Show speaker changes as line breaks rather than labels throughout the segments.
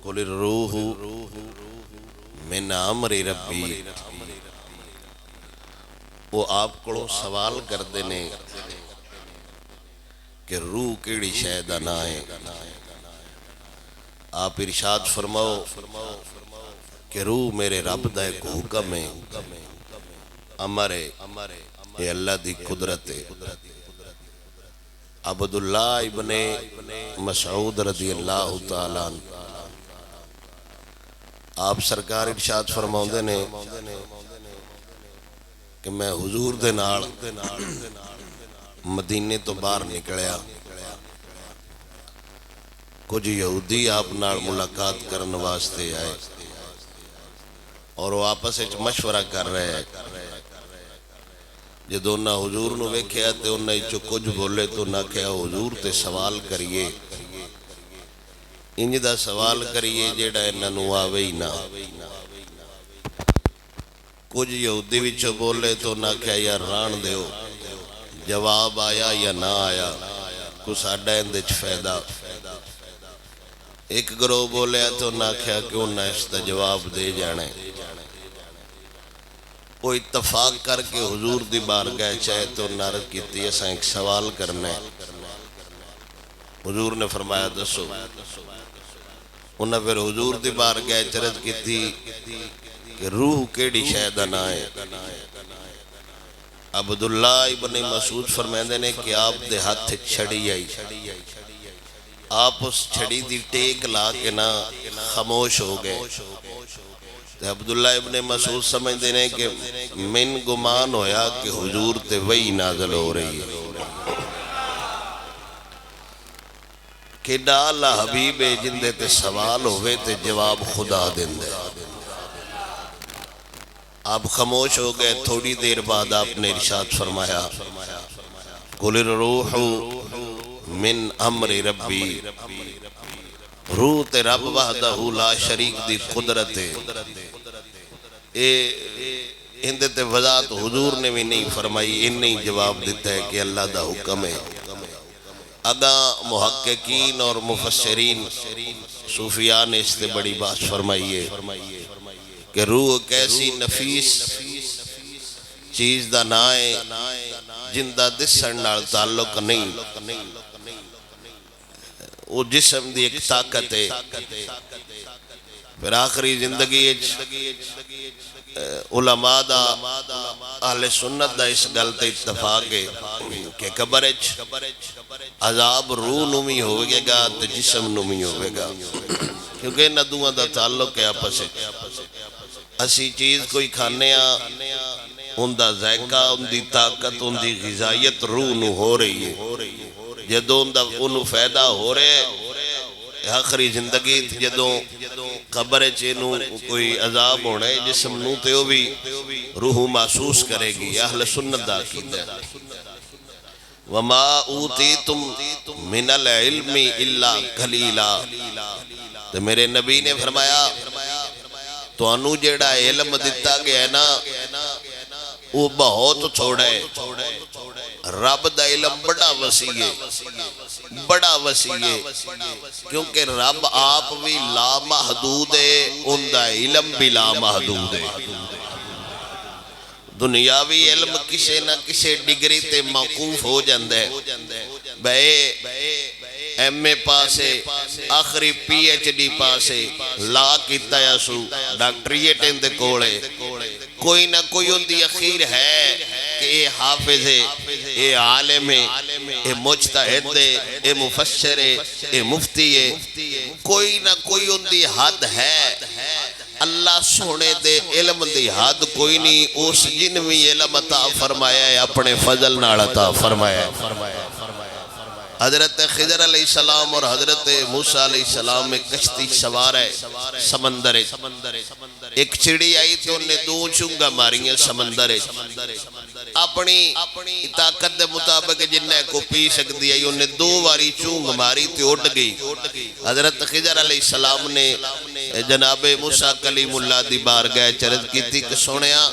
قل الروح من امر ربی۔ وہ آپ کو سوال کرتے نے کہ روح کیڑی شے دا نام ہے۔ آپ ارشاد فرماؤ کہ روح میرے رب دا ایک حکم ہے، امر ہے، یہ اللہ دی قدرت ہے۔ عبداللہ ابن مسعود رضی اللہ تعالیٰ عنہ آپ سرکار ارشاد فرماؤندے نے کہ میں حضور دے نال مدینے تو باہر نکلیا، کچھ یہودی آپ نال ملاقات کرن واسطے آئے اور وہ آپس وچ مشورہ کر رہے ہیں۔ جدو انہاں حضور نو ویکھیا تے انہاں وچوں کچھ بولے تو نہ کہیا حضور تے سوال کریے، انج دا سوال کریے جیڑا انہاں نو آوے ہی نہ۔ کچھ یہودی وچوں بولے تو نہ کہیا یار ران دیو، جواب آیا یا نہ آیا کو ساڈا اندے وچ فائدہ۔ ایک گروہ بولیا تو نہ کہیا کیوں نہ اس دا جواب دے جانے۔ وہ اتفاق کر کے حضور دی بارگاہ چاہے تو نعرض کیتی ایسا ایک سوال کرنا ہے۔ حضور نے فرمایا دسو۔ انہاں پھر حضور دی بارگاہ عرض کیتی کہ روح کیڑی شے دا نام ہے۔ عبداللہ ابن مسعود فرماندے نے کہ آپ دے ہاتھ چھڑی آئی، آپ اس چھڑی دی ٹیک لا کے نہ خاموش ہو گئے۔ عبداللہ ابن مسعود سمجھتے ہیں کہ من گمان ہویا کہ حضور تے وحی نازل ہو رہی ہے کہ ڈالا حبیب جندے تے سوال ہوئے تے جواب خدا دیں دے۔ آپ خاموش ہو گئے۔ تھوڑی دیر بعد آپ نے ارشاد فرمایا قل الروح من امر ربی، روح تے رب وحدہ لا شریک دی قدرت ہے۔ اندے تے وضاحت حضور نے بھی نہیں فرمائی، ان نہیں جواب دیتا ہے کہ اللہ دا حکم ہے۔ اگاں محققین اور مفسرین صوفیاء نے اس سے بڑی بات فرمائی ہے کہ روح کیسی نفیس چیز دا نام ہے جن دا دسن نال تعلق نہیں، وہ جسم دی ایک طاقت ہے۔ پھر آخری زندگی علماء دا اہل سنت دا اس گلت اتفاق ہے کہ قبر عذاب روح نمی ہوئے گا تو جسم نمی ہوئے گا، کیونکہ انہاں دوہاں دا تعلق ہے آپس ہے۔ اسی چیز کوئی کھانے ان دا ذائقہ، ان دی طاقت، ان دی غذائیت روح نو ہو رہی ہے۔ جدوں انہوں فائدہ ہو رہے آخری زندگی جدوں قبر چینو کوئی عذاب ہونا ہے جسم نو تے وہ بھی روح محسوس کرے گی۔ اہل سنت دا عقیدہ ہے وما اوتیتم من العلم الا قلیلا۔ تو میرے نبی نے فرمایا تو انو جیڑا علم دیتا گیا ہے نا وہ بہت تھوڑا ہے۔ رب دا علم بڑا وسیع ہے، بڑا وسیع ہے، کیونکہ رب آپ بھی لا محدود ہے، ان دا علم بھی لا محدود ہے۔ دنیاوی علم کسے نہ کسے ڈگری تے موقوف ہو جاندے، بے ایم اے پاسے آخری پی ایچ ڈی پاسے لا کیتا یا سو ڈاکٹریٹ اندے کولے، کوئی نہ کوئی ان دی اخیر ہے کہ اے حافظ ہے، اے عالم ہے، اے مجتہد ہے، اے مفسر ہے، اے مفتی ہے، کوئی نہ کوئی ان دی حد ہے۔ اللہ سونے دے علم دی حد کوئی نہیں، اس جنوی علم عطا فرمایا ہے اپنے فضل نال عطا فرمایا ہے۔ حضرت خضر علیہ السلام اور حضرت موسیٰ علیہ السلام میں کشتی سوار ہے سمندر ہے۔ ایک چڑی آئی تو انہیں دو چونگا ماری ہیں سمندر ہے، اپنی طاقت دے مطابق جنہیں کو پی سکتی ہے، انہیں دو واری چونگ ماری تو اٹھ گئی۔ حضرت خضر علیہ السلام نے جناب موسیٰ کلیم اللہ دی بارگاہ عرض کی تھی کہ سونیا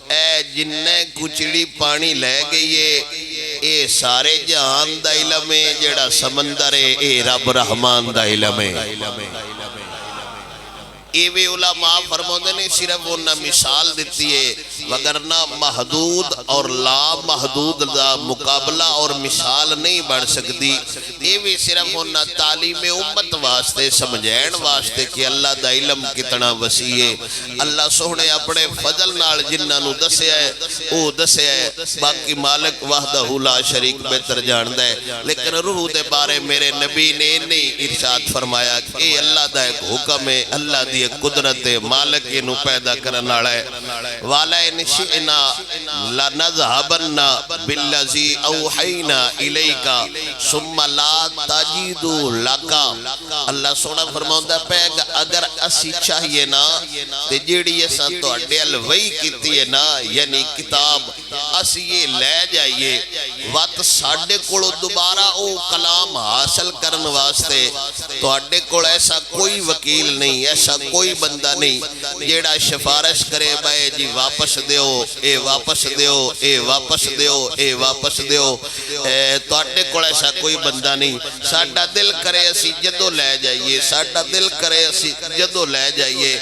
اے جنہیں کو چڑی پانی لے گئی ہے اے سارے جہان دا علم ہے، جڑا سمندر ہے اے رب رحمان دا علم ہے۔ ایوے علماء فرماتے نے صرف انہاں مثال دیتی ہے، وگرنہ محدود اور لا محدود دا مقابلہ اور مثال نہیں بڑھ سکتی۔ ایوے صرف انہاں تعلیم امت واسطے سمجھین واسطے کہ اللہ دا علم کتنا وسیع ہے۔ اللہ سونے اپنے فضل نال جنہاں نو دسیا ہے او دسیا ہے، باقی مالک وحدہ لا شریک بہتر جاندہ ہے۔ لیکن روح دے بارے میرے نبی نے نہیں ارشاد فرمایا کہ اے اللہ دا ایک حکم ہے، اللہ دی قدرت مالک انہوں پیدا کرنا ہے۔ والا انشئنا لنذهبن بالذی اوحینا الیکا ثم لا تجد لک۔ اللہ سونا فرماؤں پہ اگر اسی چاہیے نا تے جیڑی ایسا تو اڈیل وہی کیتی ہے نا، یعنی کتاب اسی یہ لے جائیے وقت ساڑھے کڑو دوبارہ او کلام حاصل کرن واسطے تو اڈے کڑ ایسا کوئی وکیل نہیں، ایسا کوئی بندہ نہیں جیڑا شفارش کرے بھائی جی واپس دیو، اے واپس دیو، اے واپس دیو، اے واپس دیو، تو اڈے کڑ ایسا کوئی بندہ نہیں۔ ساڑھا دل کرے اسی جدو لے جائیے، ساڑھا دل کرے اسی جدو لے جائیے۔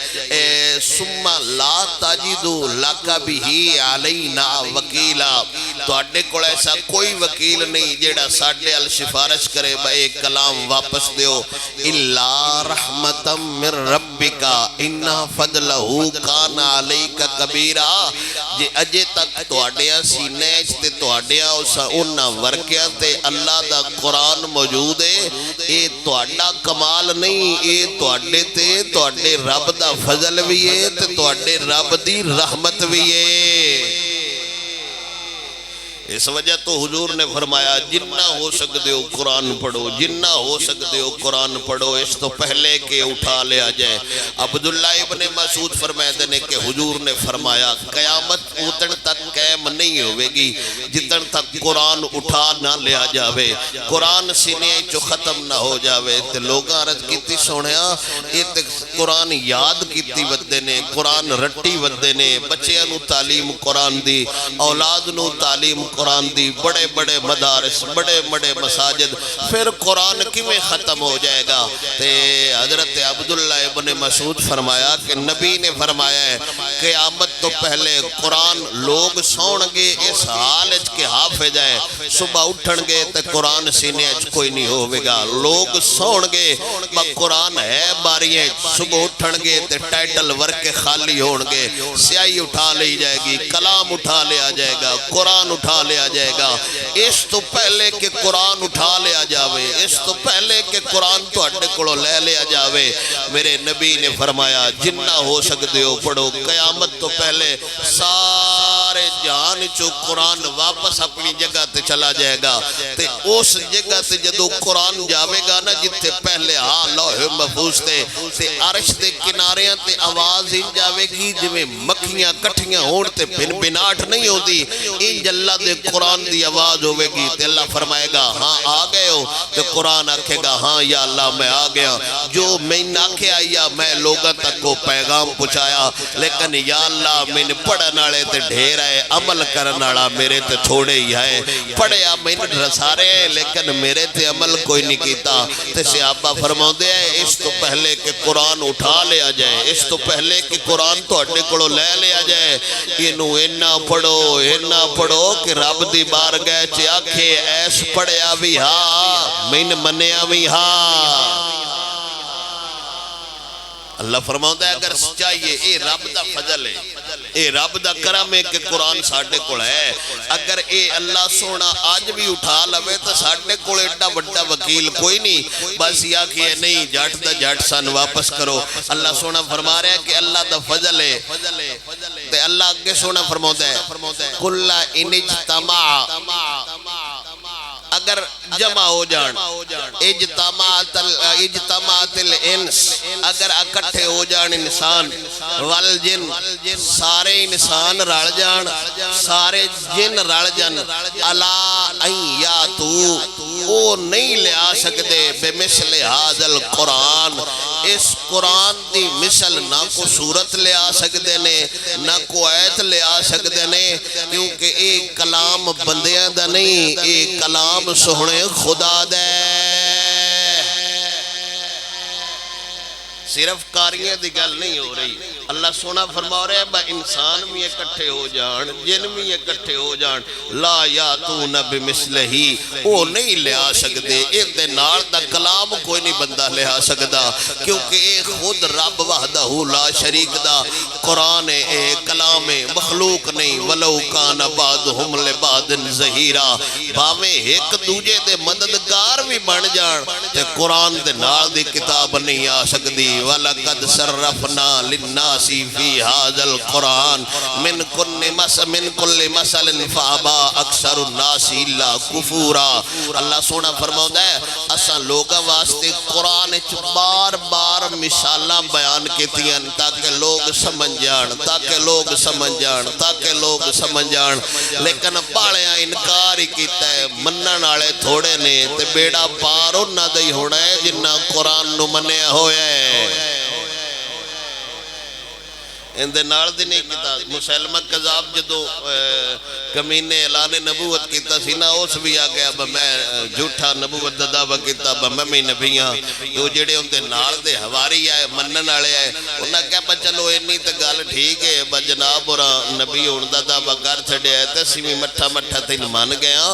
ثم لا تجدو لک بہ علینا وکیلا، تو اڈے کڑ ایسا کوئی وکیل نہیں جیڑا ساڑھے الشفارش کرے بھائی کلام واپس دیو۔ الا رحمتا من ربکا انہا فضلہو کان علیکا کبیرا، جے اجے تک توڑیاں سینیچ تے توڑیاں انہا ورکیاں تے اللہ دا قرآن موجود ہے، اے توڑا کمال نہیں، اے توڑے تے توڑے رب دا فضل بھی ہے تے توڑے رب دی رحمت بھی ہے۔ اس وجہ تو حضور نے فرمایا جنہ ہو سکتے ہو قرآن پڑھو، جنہ ہو سکتے ہو قرآن پڑھو، اس تو پہلے کہ اٹھا لیا جائے۔ عبداللہ ابن مسعود فرمائے نے کہ حضور نے فرمایا قیامت اتن تک قائم نہیں ہوئے گی جتن تک قرآن اٹھا نہ لیا جاوے، قرآن سینے چو ختم نہ ہو جاوے۔ تے لوگ عرض کیتی سونیا یہ تے قرآن یاد کیتی ودے نے، قرآن رٹی ودے نے، بچیاں نو تعلیم قرآن دی، اولاد نو تعلیم قرآن دی، بڑے بڑے مدارس، بڑے بڑے مساجد، پھر قرآن کیویں ختم ہو جائے گا؟ تے حضرت عبداللہ ابن مسعود فرمایا کہ نبی نے فرمایا ہے قیامت تو پہلے قرآن لوگ سون گے اس حالت کے حافظ ہے، صبح اٹھن گے تے قرآن سینے کوئی نہیں ہوئے گا، لوگ سون گے با قرآن ہے باریاں، صبح اٹھن گے تے ٹائٹل ورکے خالی ہون گے، سیاہی اٹھا لی جائے گی، کلام اٹھا لیا جائے گا، قرآن اٹھا لیا جائے گا۔ اس تو پہلے کہ قرآن اٹھا لیا جاوے، اس تو پہلے کہ قرآن تو اڈے کڑو لے لیا جاوے، میرے نبی نے فرمایا جنہ ہو سکتے ہو پڑھو، قیامت تو پہلے سارے جہان چو قرآن واپس اپنی جگہ تے چلا جائے گا۔ تے اس جگہ تے جدو قرآن جاوے گا نا جتے پہلے لوح محفوظ تے عرش دے کناریاں تے آواز ان جاوے گی جویں مکھیاں کٹھیاں ہون تے بن بناٹ نہیں ہوتی، ان اللہ دے قرآن دی آواز ہوئے گی تے اللہ فرمائے گا ہاں آ گئے ہو، تے قرآن آکھے گا ہاں یا اللہ میں آ گیا، جو میں ناکھے آیا میں لوگوں تک کو پیغام پہنچایا، لیکن یا اللہ میں نے پڑھنالے تے ڈھیر ہے، عمل کرنالا میرے تے تھوڑے ہی ہے، پڑھیا میں نے رسارے لیکن میرے تے عمل کوئی نہیں کیتا۔ تے صحابہ فرماؤ دے اس تو پہلے کہ قرآن اٹھا لیا جائے، اس تو پہلے کہ قرآن تو اڈے کڑو لے لیا جائے، انہوں اینا پڑھو کہ رب دی بارگاہ چ آکھے ایس پڑھیا بھی ہاں میں نے منیا بھی ہاں۔ اللہ فرماؤں ہے اگر چاہیے اے رب دا فضل ہے، اے رب دا کرم ہے کہ قرآن ساڑھے کڑ ہے، اگر اے اللہ سونا آج بھی اٹھا لوے تو ساڑھے کڑ ایڈا بڑا وکیل کوئی نہیں، بس یا کہ نہیں جاٹ دا جاٹ سان واپس کرو۔ اللہ سونا فرما رہے ہیں کہ اللہ دا فضل ہے، تے اللہ آگے سونا فرماؤں ہے قُلَّ إِنِ اجْتَمَعَ، اگر جمع ہو جان، اجتماعت الانس، اگر اکٹھے ہو جان انسان والجن، سارے انسان رل جان، سارے جن رل جان، الا ان یاتو، وہ نہیں لے آ سکتے بمثل ھذا القرآن، اس قرآن دی مثل نہ کو صورت لے آ سکتے نے نہ کو آیت لے آ سکتے نے، کیونکہ ایک کلام بندیاں دا نہیں، ایک کلام سونے خدا دے۔ صرف کاریاں دی گل نہیں ہو رہی، اللہ سونا فرما رہے ہیں انسان بھی اکٹھے ہو جان، جن بھی اکٹھے ہو جان، لا یاتون بمثلہ، وہ نہیں لے آ سکتے، ایک دے نال دا کلام کوئی نہیں بندہ لے آ سکتا، کیونکہ ایک خود رب وحدہ لا شریک دا قرآن ایک کلام مخلوق نہیں۔ ولو کان بعضهم لبعض ظہیرا، باویں ایک دوجے دے مددگار بھی بن جان تے قرآن دے نال دی کتاب نہیں آ سکتی۔ وَلَقَدْ صَرَّفْنَا لِلنَّاسِ فِي هَذَا الْقُرْآنِ مِنْ كُلِّ مَثَلٍ فَأَبَىٰ أَكْثَرُ النَّاسِ إِلَّا كُفُورًا۔ اللہ سونا فرماؤں ہے اساں لوگاں واسطے قرآن بار بار مثالاں بیان کیتی ہیں تاکہ لوگ سمجھ جان، تاکہ لوگ سمجھ جان، تاکہ لوگ سمجھ جان، لیکن بالیاں انکار ہی کیتا ہے۔ منن والے تھوڑے نے تے بیڑا پار انہاں دا ہی ہونا ہے جنہاں قرآن نو منیا ہویا ہے۔ اندے نال دی نہیں کیتا مسلمہ کذاب جدو کمینے اعلان نبوت کیتا سی نا، اس بھی آگیا اب میں جھوٹا نبوت دا دعویٰ کیتا اب میں نبیاں، تو جڑے اندے نال دے ہواری آئے منن والے آئے انہاں کہا با چلو انی تے گل ٹھیک ہے با جناب اور نبی ہون دا دعویٰ کر چھڑے آئے تے اسی بھی مٹھا مٹھا تین مان گیا۔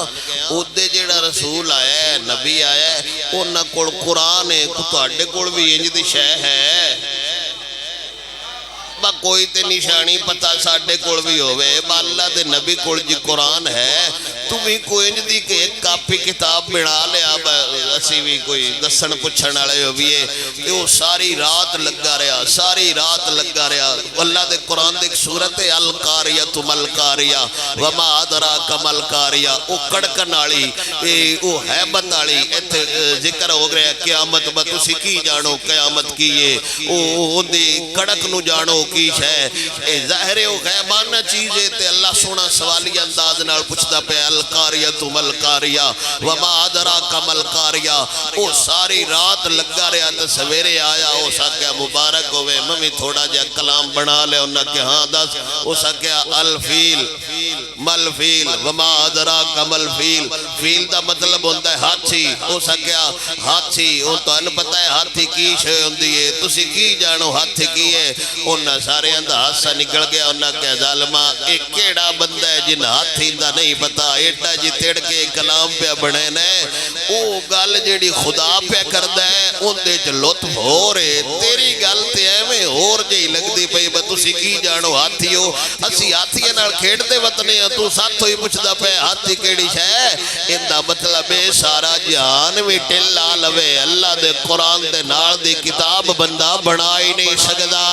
اودے جڑا رسول آیا ہے نبی آیا ہے انہاں کول قرآن ہے، تہاڈے کول بھی انج دی شے ہے، با کوئی تے نشانی پتہ ساڈے کول بھی ہوئے، با اللہ دے نبی کول جی قرآن ہے، تمہیں کوئی انج دی کہ ایک کاپی کتاب بنا لیا، با اسی بھی کوئی دسن پچھن والے ہوئے کہ وہ ساری رات لگا رہا، ساری رات لگا رہا۔ اللہ دے قرآن دے ایک سورت ہے القاریۃ ملقاریہ وما ادراک ملقاریہ، وہ کڑکن والی وہ حیبت والی ایتھے ذکر ہو گیا قیامت با تسی کی جانو قیامت کی ہے، وہ دی کڑک نو جانو کی ہے، ظاہر ہے وہ غیبانہ چیز ہے تے اللہ سونا سوالی انداز نال پوچھتا پہ القاریۃ ملقاریہ وما ادراک ملقاریہ، وہ ساری رات لگا رہا تے سویرے آیا، وہ ساکیا مبارک ہوئے میں تھوڑا جا کلام بنا لے انہاں کہ ہاں دس، وہ ساکیا الفیل ملفیل وما ادراک ملفیل، فیل دا مطلب ہوتا ہے ہاتھی، وہ ساکیا ہاتھی، وہ تو ان پتہ ہے ہاتھی کی شے ہوندی ہے، تسی کی جانو ہاتھی کی ہے، انہاں سارے اندھا حصہ نکل گیا، انہاں کہ ظالمہ ایک کیڑا بندہ ہے جن ہاتھی دا نہیں پتا، ایٹا جی تیڑ کے کلام پہ بڑھے نے، او گل جیڑی خدا پہ کردہ ہے ان دے چ لطف ہو رہے، تیری گل تے ایویں اور جی لگ دی پئی با تسی کی جانو ہاتھی ہو، اسی ہاتھی نال کھیڑ دے وطنے ہیں، تو ساتھ ہوئی پوچھدا پہ ہاتھی کیڑی شے، ان دا مطلب ہے سارا جہان بھی ٹلا لوے، اللہ دے قرآن دے نال دی کتاب بندہ بنا ہی نہیں سکدا۔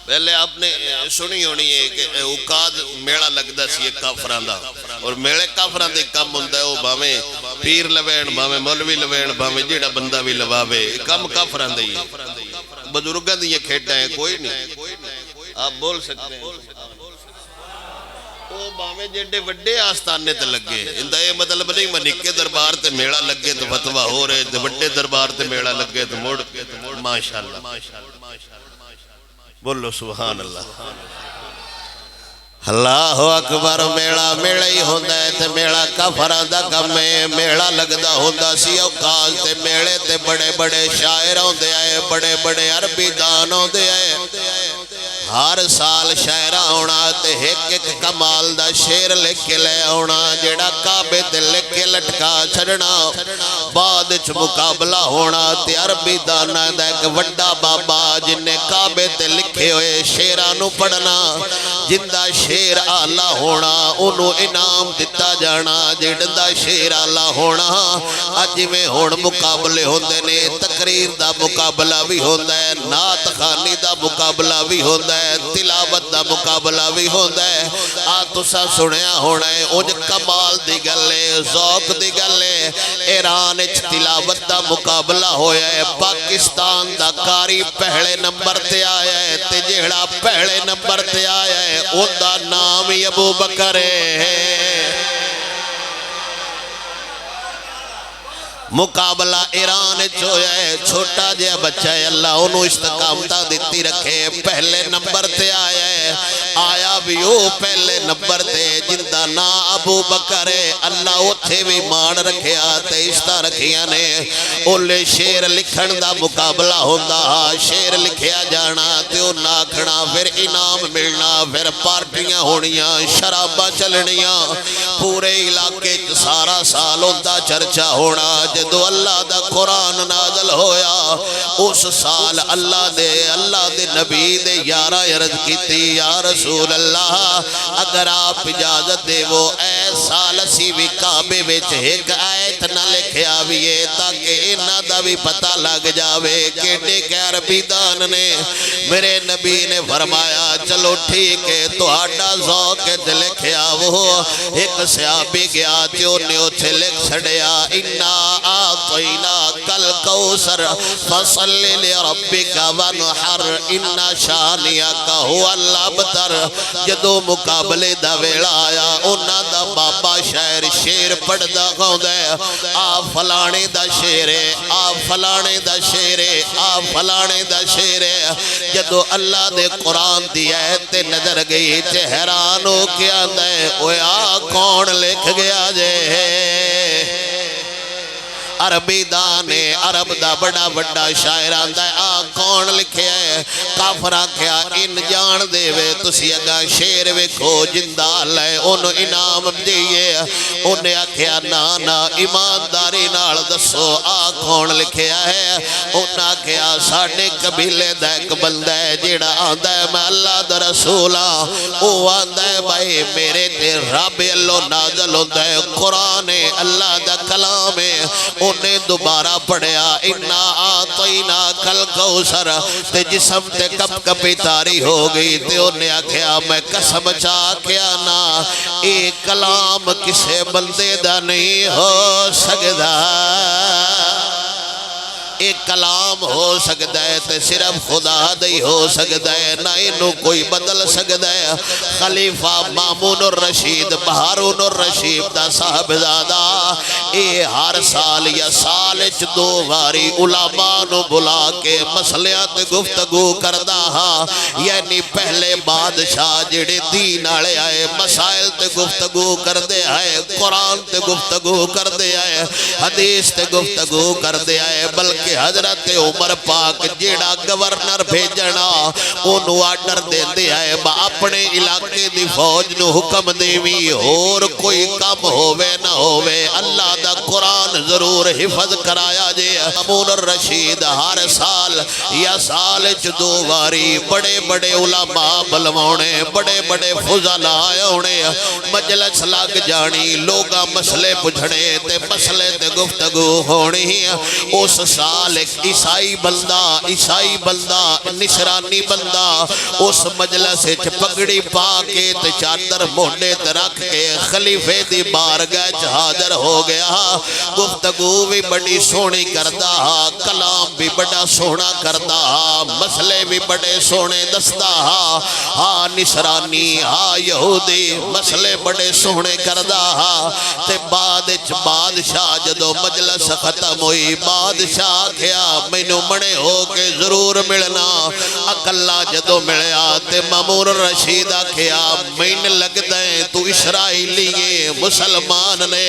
پہلے آپ نے سنی ہونی ہے کہ اوقاد میڑا لگدا سی ایک کافران دا، اور میڑے کافران دے کم ہوندہ ہے وہ باویں پیر لوین باویں مولوی لوین باویں جیڑا بندہ بھی لواوے، کم کافران دے ہی بزرگاں دی یہ کھیٹا ہے کوئی نہیں، آپ بول سکتے ہیں وہ باویں جیڑے وڈے آستانے تے لگے، اندہ یہ مطلب نہیں منکے دربار تے میڑا لگے تو فتوہ ہو رہے، وڈے دربار تے میڑا لگے تو موڑ ماشاءاللہ بولو سبحان اللہ، اللہ اکبر۔ میڑا میڑا ہی ہوندہ ہے تے میڑا کافران دا کم ہے، میڑا لگدا ہوندہ سی اوقات تے میڑے تے بڑے بڑے شاعر ہوندے آئے، بڑے بڑے عربی دان ہوندے آئے، ہر سال شاعرہ ہونا تے ایک ایک کمال دا شیر لکھ کے لے ہونا، جیڑا کعبے تے لکھ کے لٹکا چھڑنا، بعد چھ مقابلہ ہونا تے عربی دانا دا ایک وڈا بابا جن نے کعبے تے لکھے ہوئے شیرانو پڑھنا، جندہ شیر آلہ ہونا انہوں انعام دیتا جانا، جندہ شیر آلہ ہونا، آج میں ہون مقابلے ہوندے نے، تقریر دا مقابلہ بھی ہوندہ ہے، نعت خانی دا مقابلہ بھی ہوندہ ہے، تلاوت دا مقابلہ بھی ہوندہ ہے، آتوسا سنیا ہونا ہے، انج کمال دی گلے ذوق دی گلے، ایران اچھ تلاوت دا مقابلہ ہویا ہے، پاکستان دا کاری پہلے نمبر تے آیا ہے، تے جہڑا پہلے نمبر تے آیا ہے ان دا نام ابو بکر ہے، مقابلہ ایران ہویا ہے، چھوٹا جہا بچہ ہے، اللہ انہوں استقامتہ دیتی رکھے، پہلے نمبر تے آیا ہے، آیا بھی وہ پہلے نمبر تے جندہ نا ابو بکر ہے، اللہ اتھے بھی مان رکھے آتے اشتہ رکھیاں نے، اولے شیر لکھن دا مقابلہ ہوندہ، شیر لکھیا جانا تے وہ ناکھنا، پھر انعام ملنا، پھر پارٹیاں ہونیاں، شرابہ چلنیاں، پورے علاقے سارا سال ہوندہ چرچہ ہونا۔ جدو اللہ دا قرآن نازل ہویا اس سال اللہ دے نبی دے یارہ عرض کیتی، یا رسول اللہ اگر آپ اجازت دے وہ اے سال اسی بھی کعبے وچ ایک آیت نہ لکھیا بھی تاکہ انہاں دا بھی پتہ لگ جاوے کیڑے کہ عربی دان نے۔ میرے نبی نے فرمایا چلو ٹھیک ہے تو آڈا ذوق لکھیا وہ ایک صحابی گیا تیوں نے اتھے لکھ چھڑیا اِنَّا آتَيْنَا کل کوثر فصل لربک ونحر ان شانیک هو الابتر۔ جدو مقابلے دا ویلا آیا انہاں دا بابا شاعر شیر پڑھدا گاوندا ہے، آ فلانے دا شیر ہے، آ فلانے دا شیر ہے، آ فلانے دا شیر ہے۔ جدو اللہ دے قرآن دی آیت نظر گئی تے حیران ہو کے آندا ہے اوے آ کون لکھ گیا جے؟ عربی دانے عرب دا بڑا بڑا شاعر آندا ہے آ کون لکھیا ہے؟ کافر آکھیا ان جان دے وے تسی اگا شیر ویکھو جندہ لے انہوں انعام دیئے، انہیں آکھیا نا ایمانداری نال دسو آ کون لکھیا ہے؟ انہیں آکھیا ساڑھے قبیلے دا ایک بندہ ہے جیڑا آندا ہے میں اللہ دا رسولہ، او آندا ہے بھائی میرے تے رب اللہ نازل ہوتا ہے قرآن اللہ دا کلام ہے۔ انہیں دوبارہ پڑھیا اِنَّا آتَيْنَا کل کوثر تے جسم تے کپ کپی تاری ہو گئی تے انہیں آکھیا میں قسم چاہ کیا نا اے کلام کسے بندے دا نہیں ہو سکتا، ایک کلام ہو سکتا ہے تے صرف خدا دی ہو سکتا ہے، نہ انہوں کوئی بدل سکتا ہے۔ خلیفہ مامون الرشید بہارون الرشید دا صاحبزادہ اے ہر سال یا سال دو باری علماء نو بلا کے مسئلیات گفتگو کردہ ہاں، یعنی پہلے بادشاہ جڑے دین آلے آئے مسائل تے گفتگو کردے آئے، قرآن تے گفتگو کردے آئے، حدیث تے گفتگو کردے آئے، بلکہ حضرت عمر پاک جیڑا گورنر بھیجنا انہوں آڈر دے دے آئے با اپنے علاقے دی فوج نو حکم دیوی اور کوئی کم ہووے نہ ہووے اللہ دا قرآن ضرور حفظ کرایا جے۔ مامون الرشید ہر سال یا سال دو باری بڑے بڑے علماء بلوانے بڑے بڑے فضلاء ہونے مجلس لگ جانی لوگا مسئلے پوچھنے تے مسئلے تے گفتگو ہونی۔ اس سال ایک عیسائی بندہ نشرانی بندہ اس مجلس پگڑی پا کے تے چادر موڈے تے رکھ کے خلیفے دی بارگاہ حاضر ہو گیا، گفتگو بھی بڑی سونی کردہ، کلام بھی بڑا سونا کردہ، مسئلے بھی بڑے سونے دستہ، ہاں نشرانی ہاں یہودی مسئلے بڑے سونے کردہ۔ تے بادشاہ جدو مجلس ختم ہوئی بادشاہ کیا مینو منے ہو کے ضرور ملنا، اکلا جدو ملیا تے مامون الرشید کیا مین لگ دیں تو اسرائیلی مسلمان نے،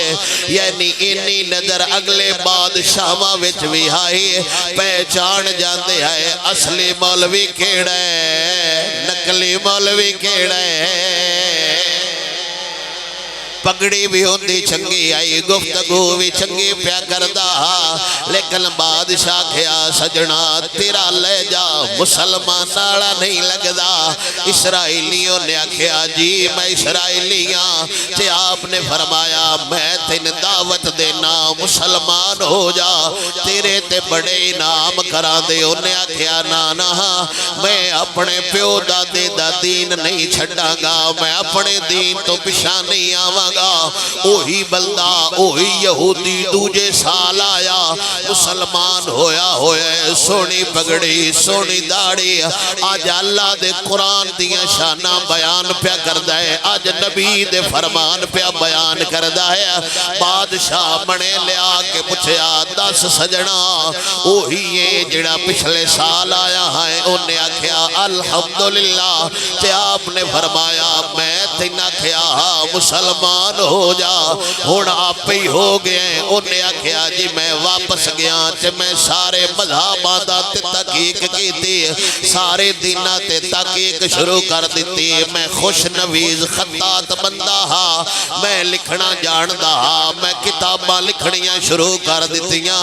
یعنی انی نظر اگلے بادشاہاں وچ بھی آئی پہچان جاندے آئے اصلی مولوی کیڑے نقلی مولوی کیڑے۔ پگڑی بھی ہوندی چنگی آئی گفتگو بھی چنگی پیا کردہ، لیکن بادشاہ کیا سجنا تیرا لے جا مسلمان نالا نہیں لگدا۔ اسرائیلیوں نے کیا جی میں اسرائیلیاں تے آپ نے فرمایا میں تین دعوت دینا مسلمان ہو جا تیرے تے بڑے انعام کرا دے۔ انہیں کیا نانا میں اپنے پیو دادے دا دین نہیں چھڑا گا، میں اپنے دین تو پیچھے نہیں آواں گا۔ اوہی بلدہ اوہی یہودی دوجے سال آیا مسلمان ہویا سونی پگڑی سونی داڑی، آج اللہ دے قرآن دیا شانہ بیان پیا کردہ ہے، آج نبی دے فرمان پیا بیان کردہ ہے۔ بادشاہ بنے لیا کے پوچھیا دس سجنا وہی ہے جڑا پچھلے سال آیا ہے؟ انہیں آکھیا الحمدللہ۔ تے آپ نے فرمایا میں تین آکھیا مسلمان ہو جا، ہن آپ ہی ہو گئے۔ انہیں آکھیا جی میں واپس گیا تے میں سارے مذہباں دا تے تحقیق کیتی، سارے دیناں تے تحقیق شروع کر دیتی۔ میں خوش نویز خطاط بندہ ہاں، میں لکھنا جاندا ہاں، میں کتاباں لکھنیاں شروع کر دیتیاں۔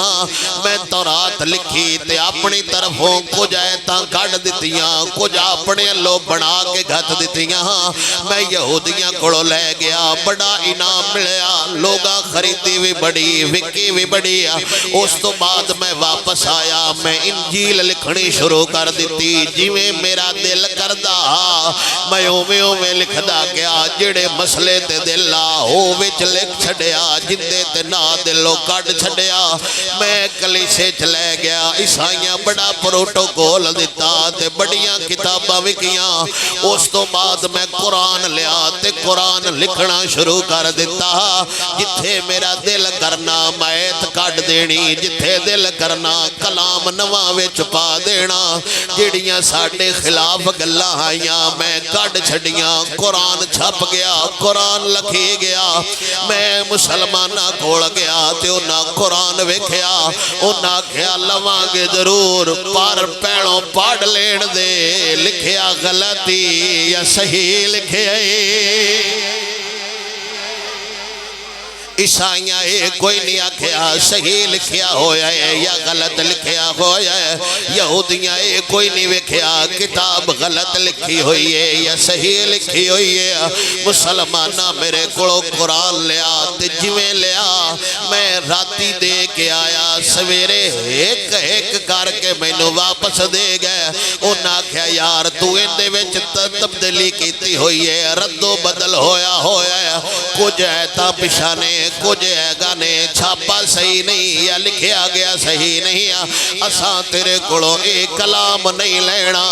میں تورات لکھی تے اپنی طرفوں کچھ آیتاں کڈ دیتیاں، کچھ اپنے لو بنا کے گھت دیتیاں۔ میں یہودیاں کولوں لے گیا، بڑا انعام ملیا، لوگاں خریدی بھی بڑی وکی بھی بڑی۔ اس تو بعد میں واپس آیا، میں انجیل لکھنی شروع کر دیتی، جویں میرا دل کردا میں اوویں لکھدا گیا۔ جڑے مسئلے تے دل او وچ لکھ چھڈیا، جندے تے نا دلوں کڈ چھڈیا۔ میں کلیسے چ لے گیا، عیسائیاں بڑا پروٹوکول دیتا تے بڑیاں کتاباں وکیاں۔ اس تو بعد میں قرآن لیا تے قرآن لکھنا شروع کر دیتا۔ جتھے میرا دل کرنا میت کڈ دینی، جتھے دل کرنا کلام نواں وچ پا دینا۔ جڑیاں ساڈے خلاف گلاں آئیاں میں کڈ چھڈیاں، قرآن چھپ گیا، قرآن لکھی گیا۔ میں مسلماناں کول گیا تے انہاں قرآن ویکھیا، انہاں کہیا لواں گے ضرور پر پہلوں پڑھ لین دے، لکھیا غلطی یا صحیح لکھیا عیسائیاں کوئی نہیں آکھیا صحیح لکھیا ہویا ہے یا غلط لکھیا ہویا ہے۔ یہودیاں کوئی نہیں ویکھیا کتاب غلط لکھی ہوئی ہے یا صحیح لکھی ہوئی ہے۔ مسلمانہ میرے کولوں قرآن لیا تے جویں لیا میں راتی دے کے آیا، سویرے ایک ایک کر کے مینوں واپس دے گئے۔ انہاں آکھیا یار تو اندے وچ تبدیلی کیتی ہوئی ہے، رد و بدل ہویا ہے، کچھ ایتاں پچھانے کچھ ہے گانے چھاپا صحیح نہیں یا لکھیا گیا صحیح نہیں۔ اساں تیرے کولوں ایک کلام نہیں لینا،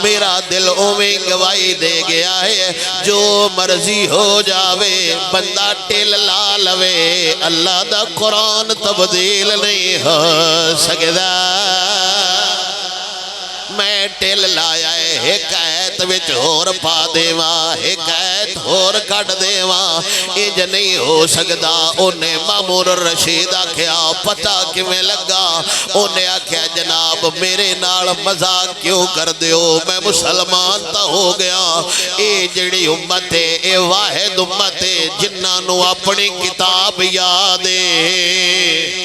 میرا دل اویں گواہی دے گیا ہے، جو مرضی ہو جاوے بندہ ٹل لا لوے، اللہ دا قرآن تبدیل نہیں ہو سکدا۔ میں ٹل لایا ہے، ایک آیت وچ ہور پا دیواں، ایک آیت ہور کٹ دیواں، انج نہیں ہو سکدا۔ انہیں مامور الرشید آکھیا پتہ کیویں لگا؟ انہیں آکھیا جناب میرے نال مذاق کیوں کر دیو، میں مسلمان تا ہو گیا۔ اے جڑی امت ہے اے واحد امت ہے جنہاں نو اپنی کتاب یاد ہے،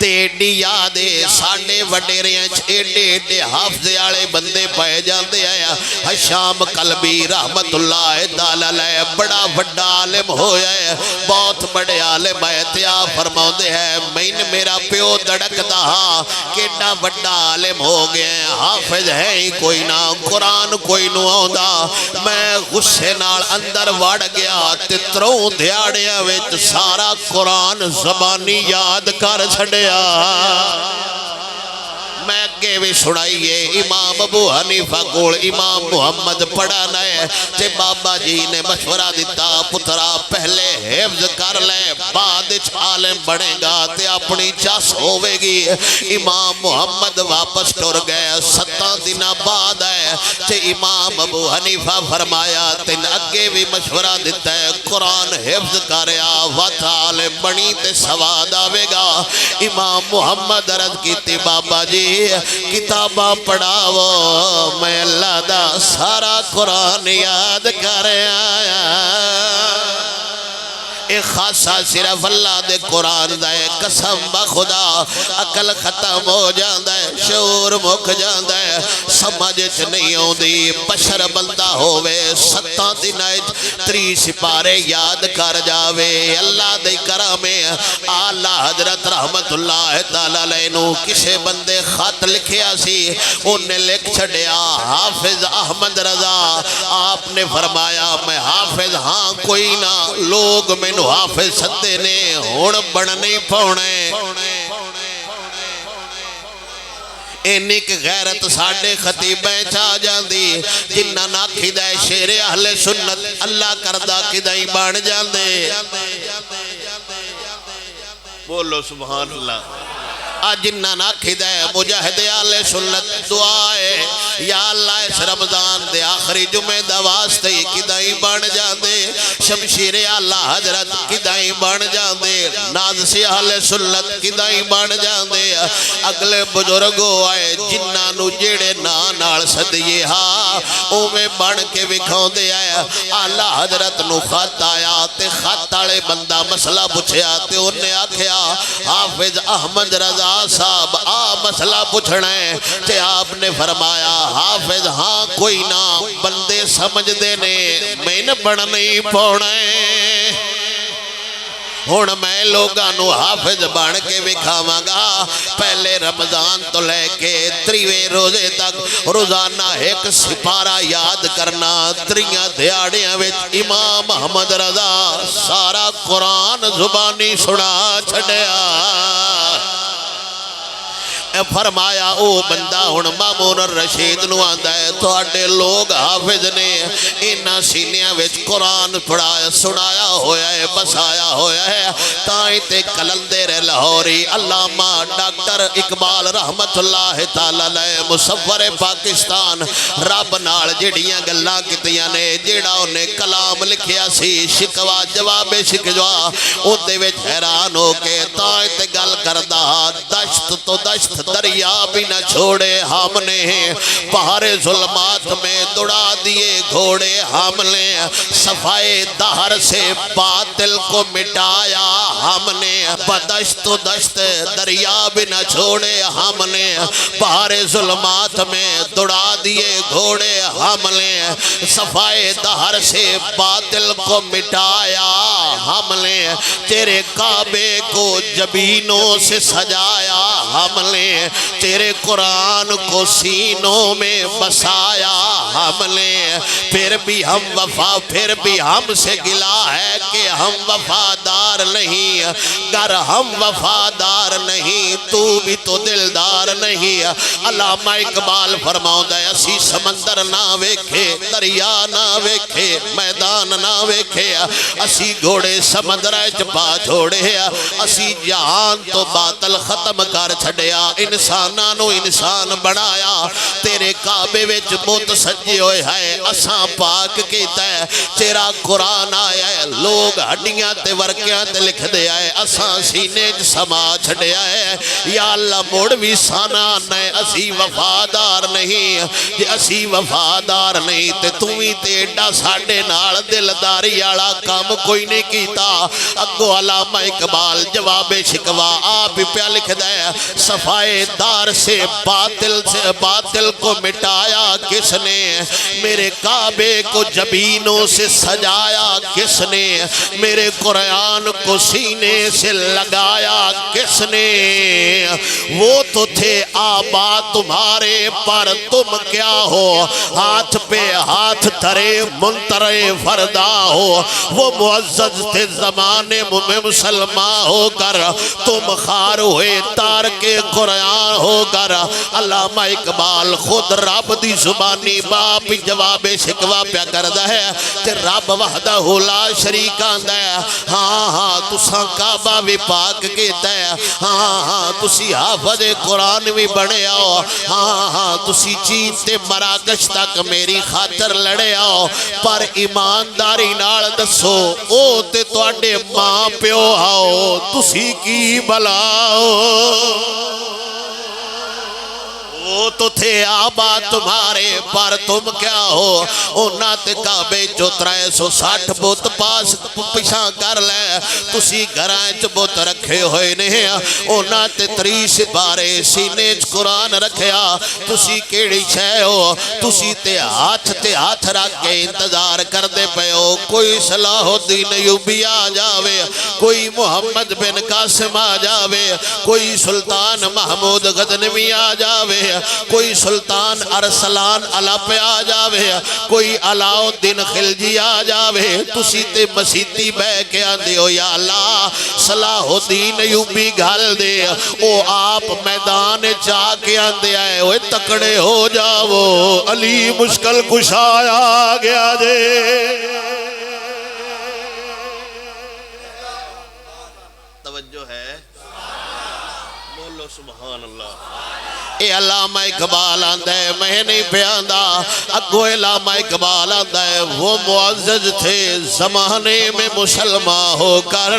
ایڈی یاد ہے۔ ساڈے وڈیریاں ایڈے ایڈے حافظے والے بندے پائے جاندے آیا۔ حشام قلبی رحمت اللہ تعالی علیہ بڑا بڑا عالم ہویا ہے، بہت بڑے عالم ہے۔ تیا فرماؤندے ہیں میں میرا پیو دڑکدا ہاں کیڈا بڑا عالم ہو گئے، حافظ ہے ہی کوئی نہ، قرآن کوئی نو آوندا۔ میں غصے نال اندر وڑ گیا تے تروں دھیاڑیاں وچ سارا قرآن زبانی یاد کر چھڈیا۔ میں اگے بھی سنائیے امام ابو حنیفہ کول امام محمد پڑھانا ہے تے بابا جی نے مشورہ دیتا پترا پہلے حفظ کر لے بعد عالم بنے گا تے اپنی چاس ہوئے گی۔ امام محمد واپس ٹر گئے، 7 دن بعد ہے تے امام ابو حنیفہ فرمایا تین اگے بھی مشورہ دیتا ہے قرآن حفظ کریا وقت عالم بنی تے سواد آوے گا۔ امام محمد عرض کیتی بابا جی کتاباں پڑھاو، میں اللہ دا سارا قرآن یاد کر آیا۔ ایک خاصہ صرف اللہ دے قرآن دا ہے، قسم بخدا عقل ختم ہو جاندہ ہے، شعور مک جاندہ ہے، سمجھ نہیں ہوندی۔ بشر بندہ ہوئے 7 دن 3 سپارے یاد کر جاوے، اللہ دے کرم آلہ حضرت رحمت اللہ تعالی علیہ نو کسے بندے خط لکھیا سی، انہیں لکھ چھڑیا حافظ احمد رضا۔ آپ نے فرمایا میں حافظ ہاں کوئی نہ، لوگ میں حافظ سدے نے ہون بن نہیں پاؤنے۔ اینک غیرت ساڑھے خطیبیں چا جاندی جنہ ناکھی دائے شیر اہل سنت اللہ کردہ کی دائی بان جاندے۔ بولو سبحان اللہ جنہ نہ کھدے مجاہد آل سنت دعائے یا اللہ اس رمضان دے آخری جمعے دا واسطے کدائی بن جاندے شمشیر اللہ حضرت کدائی بن جاندے نازسی آل سنت کدائی بن جاندے اگلے بزرگوں آئے جنہ نو جیڑے نال صدیے ہاں او میں بن کے وکھاؤں دے آئے اللہ حضرت نو خط آیا تے خط آلے بندہ مسئلہ پوچھیا تے انہیں آکھیا حافظ احمد رضا صاحب مسئلہ پوچھنا ہے تے آپ نے فرمایا حافظ ہاں کوئی نہ بندے سمجھ دینے میں نہ بڑھ نہیں پونا ہے ہون میں لوگانو حافظ بن کے وکھاواں گا پہلے رمضان تو لے کے 30 روزے تک روزانہ ایک سپارہ یاد کرنا 30 دیہاڑیاں وچ امام محمد رضا سارا قرآن زبانی سنا چھڑیا فرمایا او بندہ ہن مامون الرشید نو آندا ہے تواڈے لوگ حافظ نے انہاں سینیاں وچ قرآن پڑھایا سنایا ہویا ہے بسایا ہویا ہے تائیں تے کلندر لاہوری علامہ ڈاکٹر اقبال رحمت اللہ تعالی علیہ مصور پاکستان رب نال جڑیاں گلاں کیتیاں نے جیڑا اونے کلام لکھیا سی شکوا جواب شکوا اودے وچ حیران ہو کے تائیں تے گل کردا دشت تو دشت دریا بھی نہ چھوڑے ہم نے پہاڑ ظلمات میں دوڑا دیے گھوڑے ہم نے صفائے دہر سے باطل کو مٹایا ہم نے بدشت و دشت دریا بھی نہ چھوڑے ہم نے پہاڑ ظلمات میں دوڑا دیے گھوڑے ہم نے صفائے دہر سے باطل کو مٹایا ہم نے تیرے کعبے کو جبینوں سے سجایا ہم نے تیرے قرآن کو سینوں میں بسایا ہم نے پھر بھی ہم سے گلا ہے کہ ہم وفادار نہیں گر ہم وفادار نہیں تو بھی تو دلدار نہیں علامہ اقبال فرماؤں دے اسی سمندر نہ ویکھے دریا نہ ویکھے میدان نہ ویکھے اسی گھوڑے سمندر پا چھوڑے اسی جہان تو باطل ختم کر چھڑیا انسانانو انسان بنایا تیرے کعبے وچ بت سجے ہوئے ہے اساں پاک کیتا ہے تیرا قرآن آیا ہے لوگ ہڈیاں تے ورکیاں تے لکھ دے آئے اساں سینے چ سما چھڑیا ہے یا اللہ موڑ بھی سانا نئے اسی وفادار نہیں جے اسی وفادار نہیں تے تمہیں تیڑا ساڑے نال دلداری آڑا کام کوئی نہیں کیتا اگو علامہ اقبال جواب شکوا آپ پیا لکھ دے صفائے دار سے باطل کو مٹایا کس نے میرے کعبے کو جبینوں سے سجایا کس نے میرے قرآن کو سینے سے لگایا کس نے وہ تو تھے آباد تمہارے پر تم کیا ہو ہاتھ پہ ہاتھ دھرے منترے فردا ہو وہ معزز تھے زمانے میں مسلمان ہو کر تم خار ہوئے تار کے قرآن ہو کر علامہ اقبال خود رب دی زبانی باپ جواب شکوا پیا کردہ ہے کہ رب وحدہ لا شریک آندہ ہے ہاں تساں کعبہ بھی پاک کیتا ہے ہاں تسی حافظ قرآن بھی بڑھے آؤ ہاں تسی چین تے مراکش تک میری خاطر لڑے آؤ پر ایمانداری نال دسو او تے تواڈے ماں پیو آؤ تسی کی بلاؤ وہ تو تھے آباد تمہارے پر تم کیا ہو اونا تے کعبے جو 360 بت پاس پشاں کر لے تسی گھرائیں چ بت رکھے ہوئے نہیں اونا تے 30 بارے سینے چ قرآن رکھیا تسی کیڑی شے ہو تسی تے ہاتھ رکھ کے انتظار کر دے پے ہو کوئی صلاح الدین ایوبی آ جاوے کوئی محمد بن قاسم آ جاوے کوئی سلطان محمود غزنوی آ جاوے کوئی سلطان ارسلان علا پہ آ جاوے کوئی علاؤ الدین خلجی آ جاوے تسی تے مسیطی بے کے آندے ہو یا اللہ صلاح الدین ایوبی گھال دے او آپ میدان چاہ کے آندے آئے ہوئے تکڑے ہو جاؤ علی مشکل کشایا گیا دے توجہ ہے بولو سبحان اللہ۔ اے علامہ اقبال آندہ ہے، میں نہیں پیاندہ، اگو علامہ اقبال آندہ ہے، وہ معزز تھے زمانے میں مسلمان ہو کر،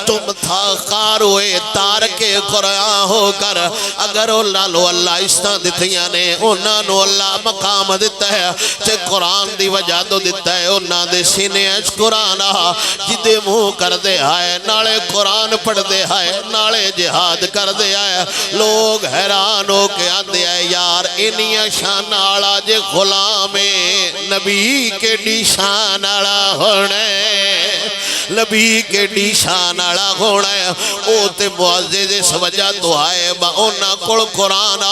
تم تھا قاروئے تارک قرآن ہو کر۔ اگر اللہ لو اللہ استان دیتیاں نے انہاں نو اللہ مقام دیتا ہے، تے قرآن دی وجہ دو دیتا ہے، انہاں دے سینے اچ قرآن آہا، جدے منہ کر دے آئے، نالے قرآن پڑھ دے آئے، نالے جہاد کر دے آئے۔ لوگ حیران ہو کے آندے آئے، یار انہی شان آڑا جے غلام نبی کے ڈی شان آڑا ہونے، نبی کے ڈی شان آڑا ہونے۔ او تے معزز اس وجہ تو آئے با اونا کل قرآن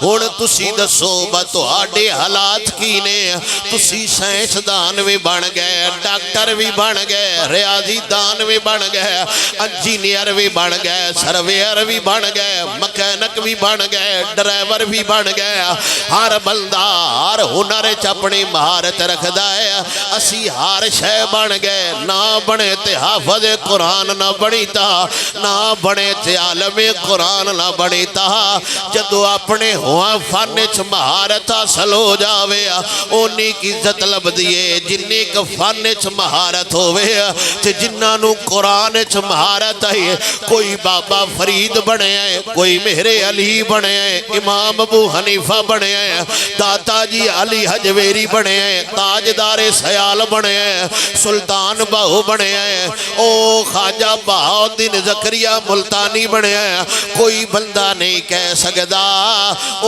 ہون تسی دسو با تو آڈے حالات کی نے، تسی سائنس دان بھی بن گئے، ڈاکٹر بھی بن گئے، ریاضی دان بھی بن گئے، انجینئر بھی بن گئے، سرویر بھی بن گئے، مکینک بھی بن گئے، ڈرائیور بھی بن گئے۔ ہر بندہ ہر ہنر چپنی مہارت رکھ دائے، اسی ہر شے بن گئے۔ نہ بنے تے حافظ قرآن نہ بنی تا، نہ بنے تے عالم قرآن نہ بنی تا۔ جدو اپنے ہوا فانچ مہارت حاصل ہو جاوے، اونی کی عزت لب دیئے جنی کا فانچ مہارت ہوئے، تے جنانو قرآن چ مہارت ہے۔ کوئی بابا فرید بنے ہیں، کوئی مہر علی بنے ہیں، امام ابو حنیفہ بنے ہیں، داتا جی علی حجویری بنے ہیں، تاجدار سیال بنے ہیں، سلطان باہو بنے ہیں، او خواجہ بہاؤدین زکریہ ملتانی بنے ہیں۔ کوئی بندہ نہیں کہہ سکدا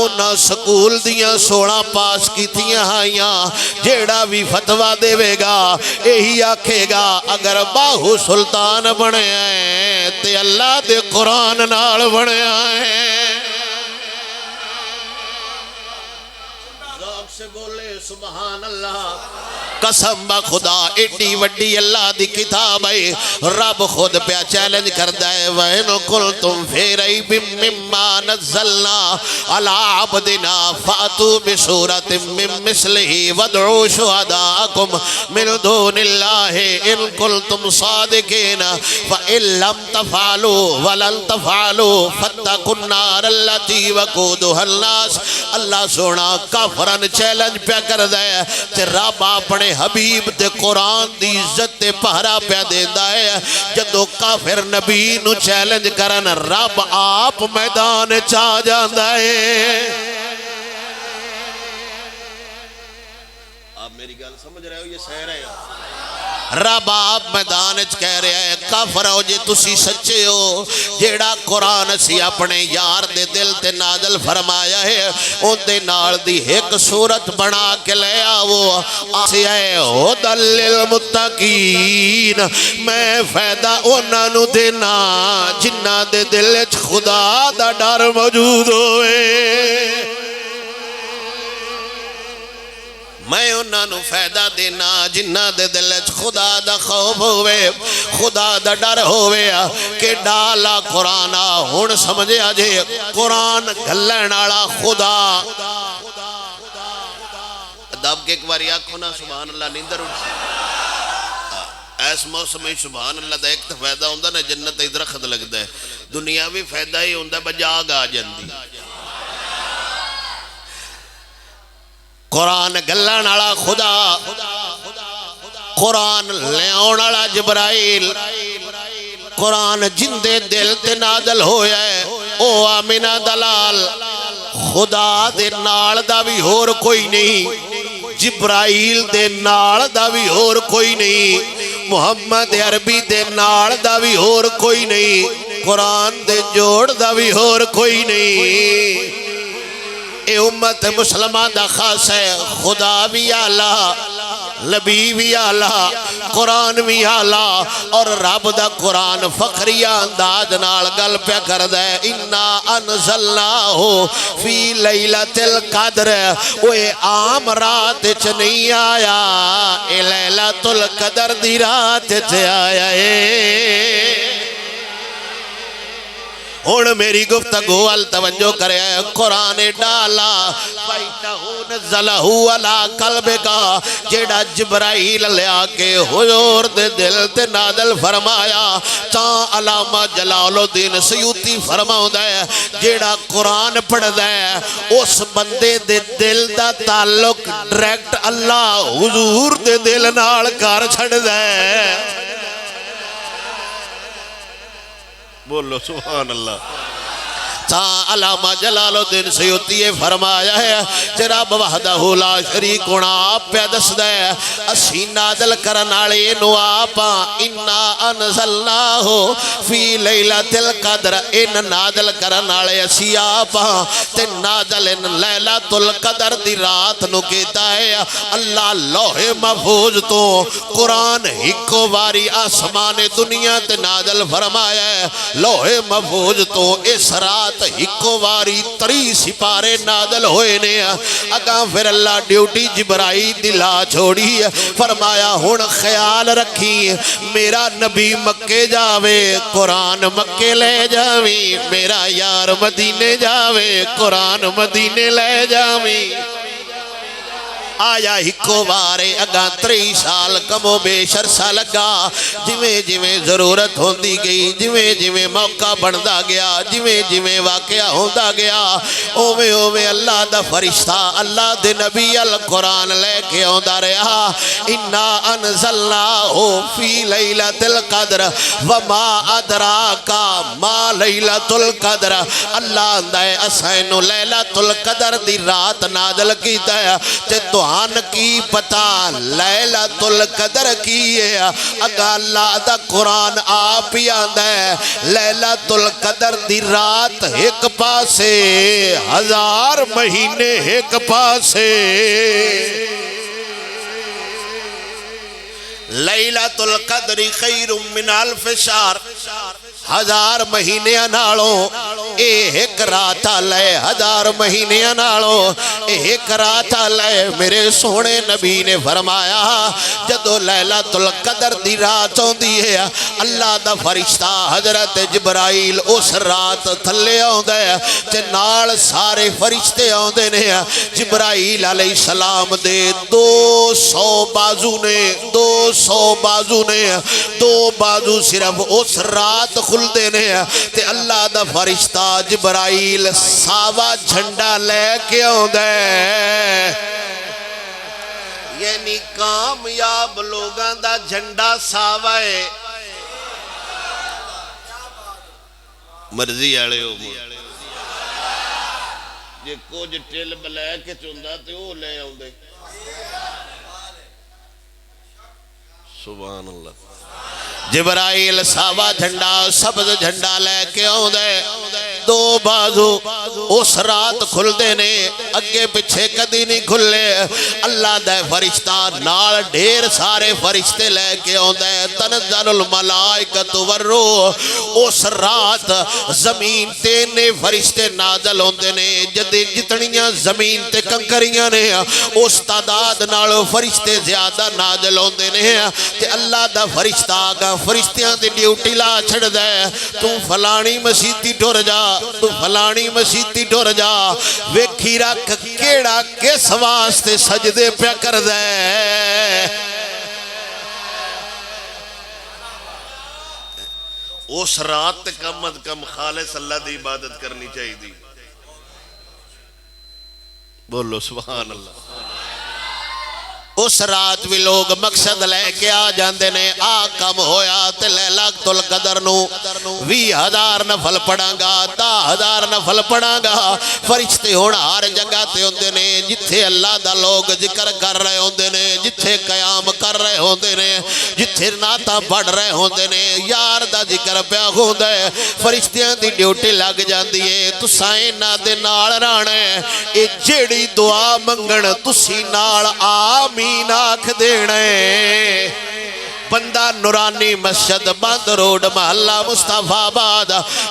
انہاں سکول دیاں 16 پاس کی تھیاں آئیاں، جیڑا بھی فتوہ دے گا یہی آکھے گا اگر باہو سلطان بنے ہیں تے اللہ دے قرآن نال بنے ہیں۔ ذوق سے بولے سبحان اللہ۔ قسم با خدا ایڈی وڈی اللہ دی کتاب ہے، رب خود پہ چیلنج کردہ ہے، وَإِنْ كُنْتُمْ فِي رَيْبٍ مِّمَّا نَزَّلْنَا عَلَىٰ عَبْدِنَا فَأْتُوا بِسُورَةٍ مِّن مِّثْلِهِ وَادْعُوا شُهَدَاءَكُمْ مِن دُونِ اللَّهِ إِن كُنتُمْ صَادِقِينَ فَإِن لَّمْ تَفْعَلُوا وَلَن تَفْعَلُوا فَاتَّقُوا النَّارَ الَّتِي وَقُودُهَا النَّاسُ۔ اللہ سونا کافران چیلنج پہ کردہ ہے، تے رب اپنے حبیب تے قرآن دی عزت تے پہرا پہ دیندہ ہے۔ جدو کافر نبی نو چیلنج کرن رب آپ میدان چاہ جاندہ ہے۔ آپ میری گال سمجھ رہے ہو، یہ سہ رہے ہو؟ رب آپ میدان کہہ رہے ہیں کافر ہو جے تسی سچے ہو، جیڑا قرآن سی اپنے یار دے دل تے نازل فرمایا ہے، ان دے نال دی ایک صورت بنا کے لے آو، آسی ہے ہدی للمتقین، میں فائدہ انہاں نو دینا جنہاں دے دل وچ خدا دا ڈر موجود ہوئے۔ میں انہاں نو فائدہ دینا جنہ دے دل وچ خدا دا خوف ہوئے، خدا دا ڈر ہوئے، کہ ڈالا قرآن ہن سمجھے جے قرآن گھلن والا خدا۔ دب کے ایک باری آنکھوں نا سبحان اللہ نیندر اٹھ، ایس موسم میں سبحان اللہ دا ایک فائدہ ہوندہ نا جنت ادھر خد لگ دے، دنیاوی فائدہ ہی ہوندہ بجاگ آ جاندی۔ قرآن گلان والا خدا، قرآن لیاؤن والا جبرائیل، قرآن جندے دل تے نازل ہویا ہے، او آمینہ دلال خدا دے نال دا بھی اور کوئی نہیں، جبرائیل دے نال دا بھی اور کوئی نہیں، محمد عربی دے نال دا بھی اور کوئی نہیں، قرآن دے جوڑ دا بھی اور کوئی نہیں۔ اے امت مسلمہ دا خاص ہے، خدا بھی اعلیٰ، نبی بھی اعلیٰ، قرآن بھی اعلیٰ، اور رب دا قرآن فخریہ انداز نال گل پہ کر دے، اِنَّا أَنزَلْنَاهُ فِي لَيْلَةِ الْقَدْرِ، وہ عام رات چ نہیں آیا، اے لیلۃ القدر دی رات چ آیا ہے۔ ہن میری گفتگو ال توجہ کرے قرآن ڈالا فَإِنَّهُ نَزَّلَهُ عَلَىٰ قَلْبِكَ جیڑا جبرائیل لیا کے حضور دے دل تے نازل فرمایا تاں علامہ جلال الدین سیوطی فرماؤں دے جیڑا قرآن پڑھ دے اس بندے دے دل دا تعلق ڈریکٹ اللہ حضور دے دل نال کر چھڑ دے بولو سبحان اللہ علامہ جلال الدین سیوطی فرمایا ہے جراب وحدہ لا شریک ہونا آپ پہ دس دے اسی نازل کرنالے نو آپا انا انزلناہو فی لیلۃ القدر ان نازل کرنالے اسی آپا تے نازل ان لیلۃ القدر دی رات نو کہتا ہے اللہ لوح محفوظ تو قرآن ہکو واری آسمان دنیا تے نازل فرمایا ہے لوح محفوظ تو اس رات ہکو واری 3 سپارے نازل ہوئے نے اگاں پھر اللہ ڈیوٹی جبرائیل دلا چھوڑی فرمایا ہن خیال رکھی میرا نبی مکے جاوے قرآن مکے لے جاوی میرا یار مدینے جاوے قرآن مدینے لے جاوی آیا ہکو بارے اگاں 3 سال کم و بیش عرصہ لگا جویں جویں ضرورت ہوندی گئی جویں جویں موقع بندا گیا جویں جویں واقعہ ہوندا گیا اوویں اوویں اللہ دا فرشتہ اللہ دے نبی القرآن لے کے آندا رہا انا انزلناہو فی لیلۃ القدر وما ادراک ما لیلۃ القدر اللہ آندا ہے اساں نو لیلۃ القدر دی رات نازل کیتا ہے تے تو کی پتا لیلۃ القدر کی ہے اگا اللہ دا قرآن آپ ہی آندہ ہے لیلۃ القدر دی رات ایک پاسے 1000 مہینے ایک پاسے لیلۃ القدر خیر من الف شہر 1000 مہینے نالوں ایک رات لے 1000 مہینے نالوں ایک رات لے میرے سونے نبی نے فرمایا جدو لیلۃ القدر دی رات ہوندی ہے اللہ دا فرشتہ حضرت جبرائیل اس رات تھلے آندے تے نال سارے فرشتے آندے نے جبرائیل علیہ السلام دے 200 بازو نے 200 بازو نے 2 بازو صرف اس رات کھل دینے تے اللہ دا فرشتہ جبرائیل ساوا جھنڈا لے کے آندے یعنی کامیاب لوگاں دا جھنڈا ساوا ہے مرضی آڑے ہو جے کچھ ٹیل بلے کے چندہ تے وہ لے آندے سبحان اللہ جبرائیل ساوا جھنڈا سبز جھنڈا لے کے آؤں دے 2 بازو اس رات کھل دینے اگے پچھے کدی نہیں کھلے اللہ دے فرشتہ نال ڈھیر سارے فرشتے لے کے آؤں دے تنزل الملائکۃ والروح اس رات زمین تے نے فرشتے نازل ہوندے نے جدے جتنیاں زمین تے کنکریاں نے اس تعداد نال فرشتے زیادہ نازل ہوندے نے تے اللہ دا فرشتہ آگا فرشتیاں دی ڈیوٹی لا چھڑ دے تو فلانی مسیتی ٹور جا تو فلانی مسیتی ٹور جا ویکھی رکھ کیڑا کس واسطے سجدے پہ کر دے اس رات کم از کم خالص اللہ دی عبادت کرنی چاہیے دی بولو سبحان اللہ اس رات بھی لوگ مقصد لے کے آ جاندے نے آ کم ہویا تے لیلۃ القدر نو 20,000 نفل پڑھاں گا 10,000 نفل پڑھاں گا فرشتے ہونا ہر جگہ تے ہوندے نے جتھے اللہ دا لوگ ذکر کر رہے ہوندے نے جتھے قیام کر رہے ہوندے نے جتھے نعتاں پڑھ رہے ہوندے نے یار دا ذکر پیا ہوندا ہے فرشتیاں دی ڈیوٹی لگ جاندی ہے تساں انہاں دے نال رہنا ہے اے جیڑی دعا منگن تسی نال آمین آکھ دینے بندہ نورانی مسجد بند روڈ محلہ مصطفیٰ آباد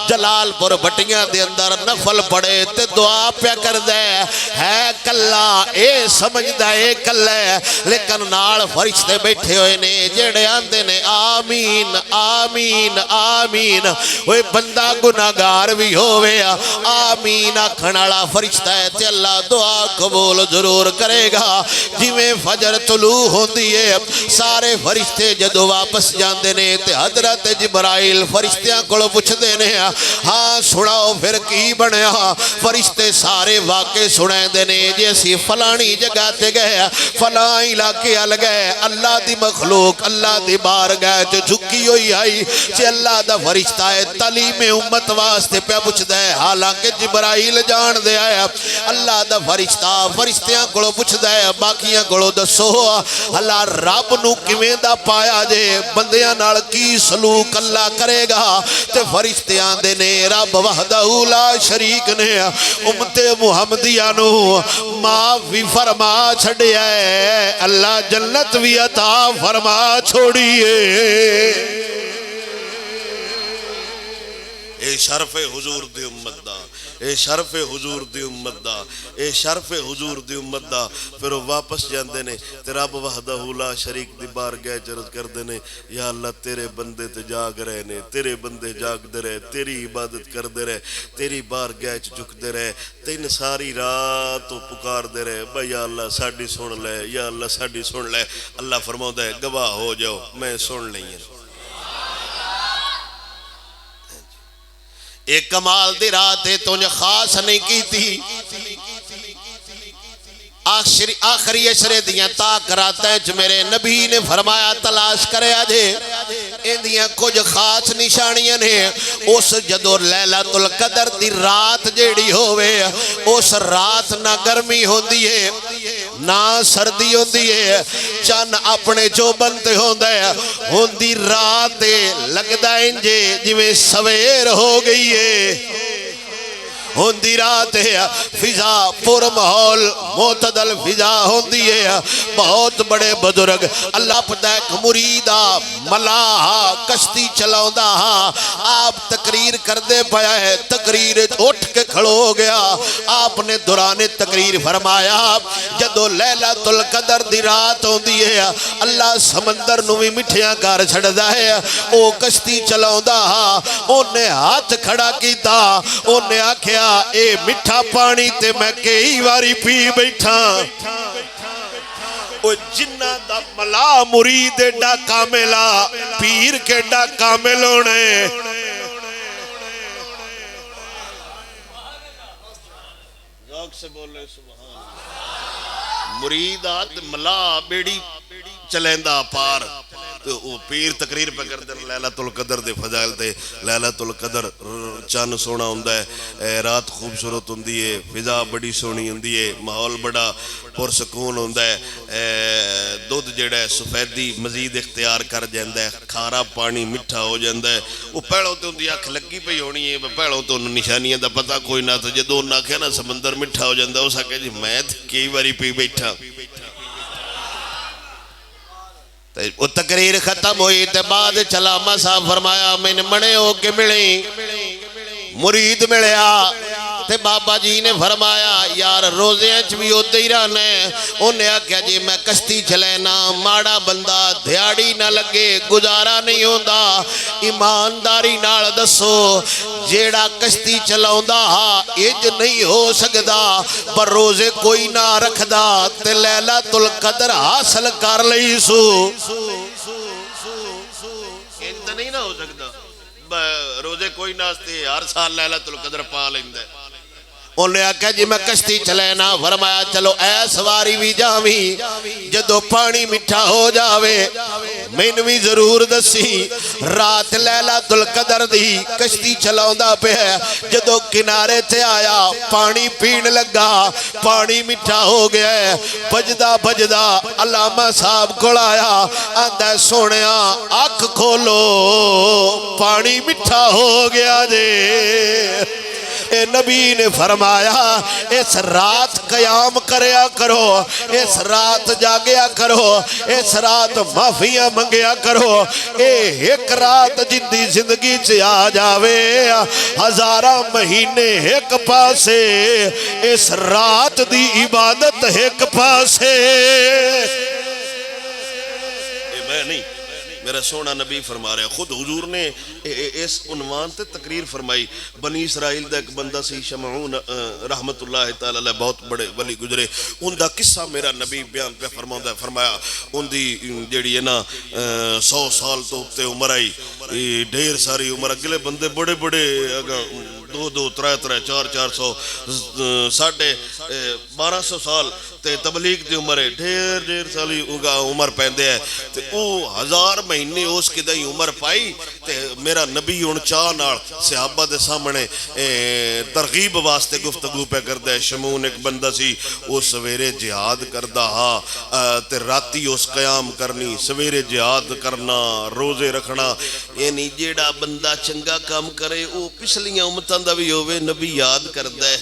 جلال پور بٹیاں دے اندر نفل پڑے تے دعا پیا کر دے ہے کلا اے سمجھ دا اے کلا ہے لیکن نال فرشتے بیٹھے ہوئے نے جڑے آندے نے آمین آمین آمین وہ بندہ گناہگار بھی ہوئے آمین آکھنالا فرشتہ ہے تے اللہ دعا قبول ضرور کرے گا جی میں فجر طلوع ہوندی ہے سارے فرشتے جدو واپس جاندے نے تے حضرت جبرائیل فرشتیاں کو پوچھ دینے ہاں سناؤ پھر کی بنیا فرشتے سارے واقع سنائیں دینے جیسی فلانی جگہ تے گئے فلاں علاقے آل گئے اللہ دی مخلوق اللہ دی بار گئے جو جھکی ہوئی آئی چے اللہ دا فرشتہ ہے تعلیم امت واسطے پہ پوچھ دے حالانکہ جبرائیل جان دے آیا اللہ دا فرشتہ فرشتیاں کو پوچھ دے باقیاں کو دسو اللہ رب نو کیویں دا پایا جے بندیاں نال کی سلوک اللہ کرے گا تے فرشتیاں دے نے رب وحدہ لا شریک نے امت محمدیہ نو معافی فرما چھڑیا ہے اللہ جنت بھی عطا فرما چھوڑیے اے شرف حضور دی امت دا اے شرف حضور دی امت دا اے شرف حضور دی امت دا پھر واپس جاندے نے تے رب وحدہ لا شریک دی بارگاہ عرض کردے نے یا اللہ تیرے بندے تے جاگ رہے نے تیرے بندے جاگ دے رہے تیری عبادت کر دے رہے تیری بارگاہ جھک دے رہے تین ساری رات پکار دے رہے بھائی یا اللہ ساڈی سن لے یا اللہ ساڈی سن لے اللہ فرماؤں ہے گواہ ہو جاؤ میں سن لئی ہیں ایک کمال دی رات ہے تو انہیں خاص نہیں کی تھی آخری عشرے دیاں تاک راتیں جو میرے نبی نے فرمایا تلاش کرے آجے ان دیاں کچھ خاص نشانیاں ہیں اس جدو لیلۃ القدر دی رات جیڑی ہوئے اس رات نہ گرمی ہوندی ہے نہ سردی ہوندی ہے چن اپنے جو بنتے ہوندی رات لگدا انجے جی میں سویر ہو گئی ہے ہوندی رات ہے فضا پر محول معتدل فضا ہوندی ہے بہت بڑے بزرگ اللہ پتہ ایک مریدہ ملاحہ کشتی چلاؤندہ آپ تقریر کر دے پایا ہے تقریر اٹھ کے کھڑو ہو گیا آپ نے دوران تقریر فرمایا جدو لیلۃ القدر دی رات ہوندی ہے اللہ سمندر نوی مٹھیاں کار چھڑ دا ہے او کشتی چلاؤندہ انہیں ہاتھ کھڑا کیتا انہیں آکھیا اے مٹھا پانی تے میں کئی واری پی بیٹھا او جنہ دا ملا مرید ڈا کاملا پیر کے ڈا کامل ہونے ذوق سے بولے سبحان مرید آت ملا بیڑی چلیندہ پار تو وہ پیر تقریر پہ کر دیں لیلۃ القدر دے فضائل دے لیلۃ القدر چاند سونا ہوندہ ہے رات خوبصورت ہوندی ہے فضا بڑی سونی ہوندی ہے ماحول بڑا پرسکون ہوندہ ہے دودھ جڑا ہے سفیدی مزید اختیار کر جاندہ ہے کھارا پانی مٹھا ہو جاندہ ہے وہ پہلوں تو ہوندی آنکھ لگی پہ ہونی ہے پہلوں تو نشانیاں دا پتہ کوئی نہ تھا جدو نہ کہنا نا سمندر مٹھا ہو جاندہ ہے اسا کہ جی میں کئی باری پی بیٹھا وہ تقریر ختم ہوئی تے بعد چلا مسا فرمایا میں نے مڑے ہو کے ملی مرید ملیا تے بابا جی نے فرمایا یار روزیاں بھی ہوتے ہی رہنے انہیں آکھیا جی میں کشتی چلینا ماڑا بندہ دھیاڑی نہ لگے گزارا نہیں ہوندہ ایمانداری نال دسو جیڑا کشتی چلاؤندہ اج نہیں ہو سکدا پر روزے کوئی نہ رکھدا تے لیلۃ القدر حاصل کر لئی سو انت نہیں نہ ہو سکدا روزے کوئی ناستے ہر سال لیلۃ القدر پا لیندے انہیں آکھا جی میں کشتی چلینا فرمایا چلو اے سواری بھی جاویں جدو پانی مٹھا ہو جاوے میں بھی ضرور دسی رات لیلۃ القدر دی کشتی چلاؤندہ پہ ہے جدو کنارے تھے آیا پانی پین لگا پانی مٹھا ہو گیا ہے بجدہ بجدہ علامہ صاحب کو آیا آندہ سونیا آنکھ کھولو پانی مٹھا ہو گیا جے اے نبی نے فرمایا اس رات قیام کریا کرو، اس رات جاگیا کرو، اس رات معافیاں منگیا کرو۔ اے ایک رات جندی زندگی سے آ جاوے ہزارہ مہینے ایک پاسے، اس رات دی عبادت ایک پاسے۔ میں نہیں، میرا سونا نبی فرما رہا ہے، خود حضور نے اس عنوان تے تقریر فرمائی۔ بنی اسرائیل دا ایک بندہ سی شمعون رحمت اللہ تعالی علیہ، بہت بڑے ولی گزرے، ان دا قصہ میرا نبی بیان پہ فرمایا فرمایا ان دی جیڑی ہے نا 100 سال تو تے عمر آئی، ڈھیر ساری عمر، اگلے بندے بڑے بڑے 2 3 400 ساڑھے 1200 سال تے تبلیغ دی عمر ہے، ڈھیر سالی عمر پہندے ہے، تے او 1000 مہینے اس کی دائی عمر پائی۔ تے میرا نبی ان چاہ نال صحابہ دے سامنے ترغیب واسطے گفتگو پہ کردہ ہے۔ شمعون ایک بندہ سی، وہ سویرے جہاد کردہ ہا تے راتی اس قیام کرنی، سویرے جہاد کرنا، روزے رکھنا، یعنی جیڑا بندہ چنگا کام کرے وہ پچھلیاں امتاں دا بھی ہوئے نبی یاد کردہ ہے۔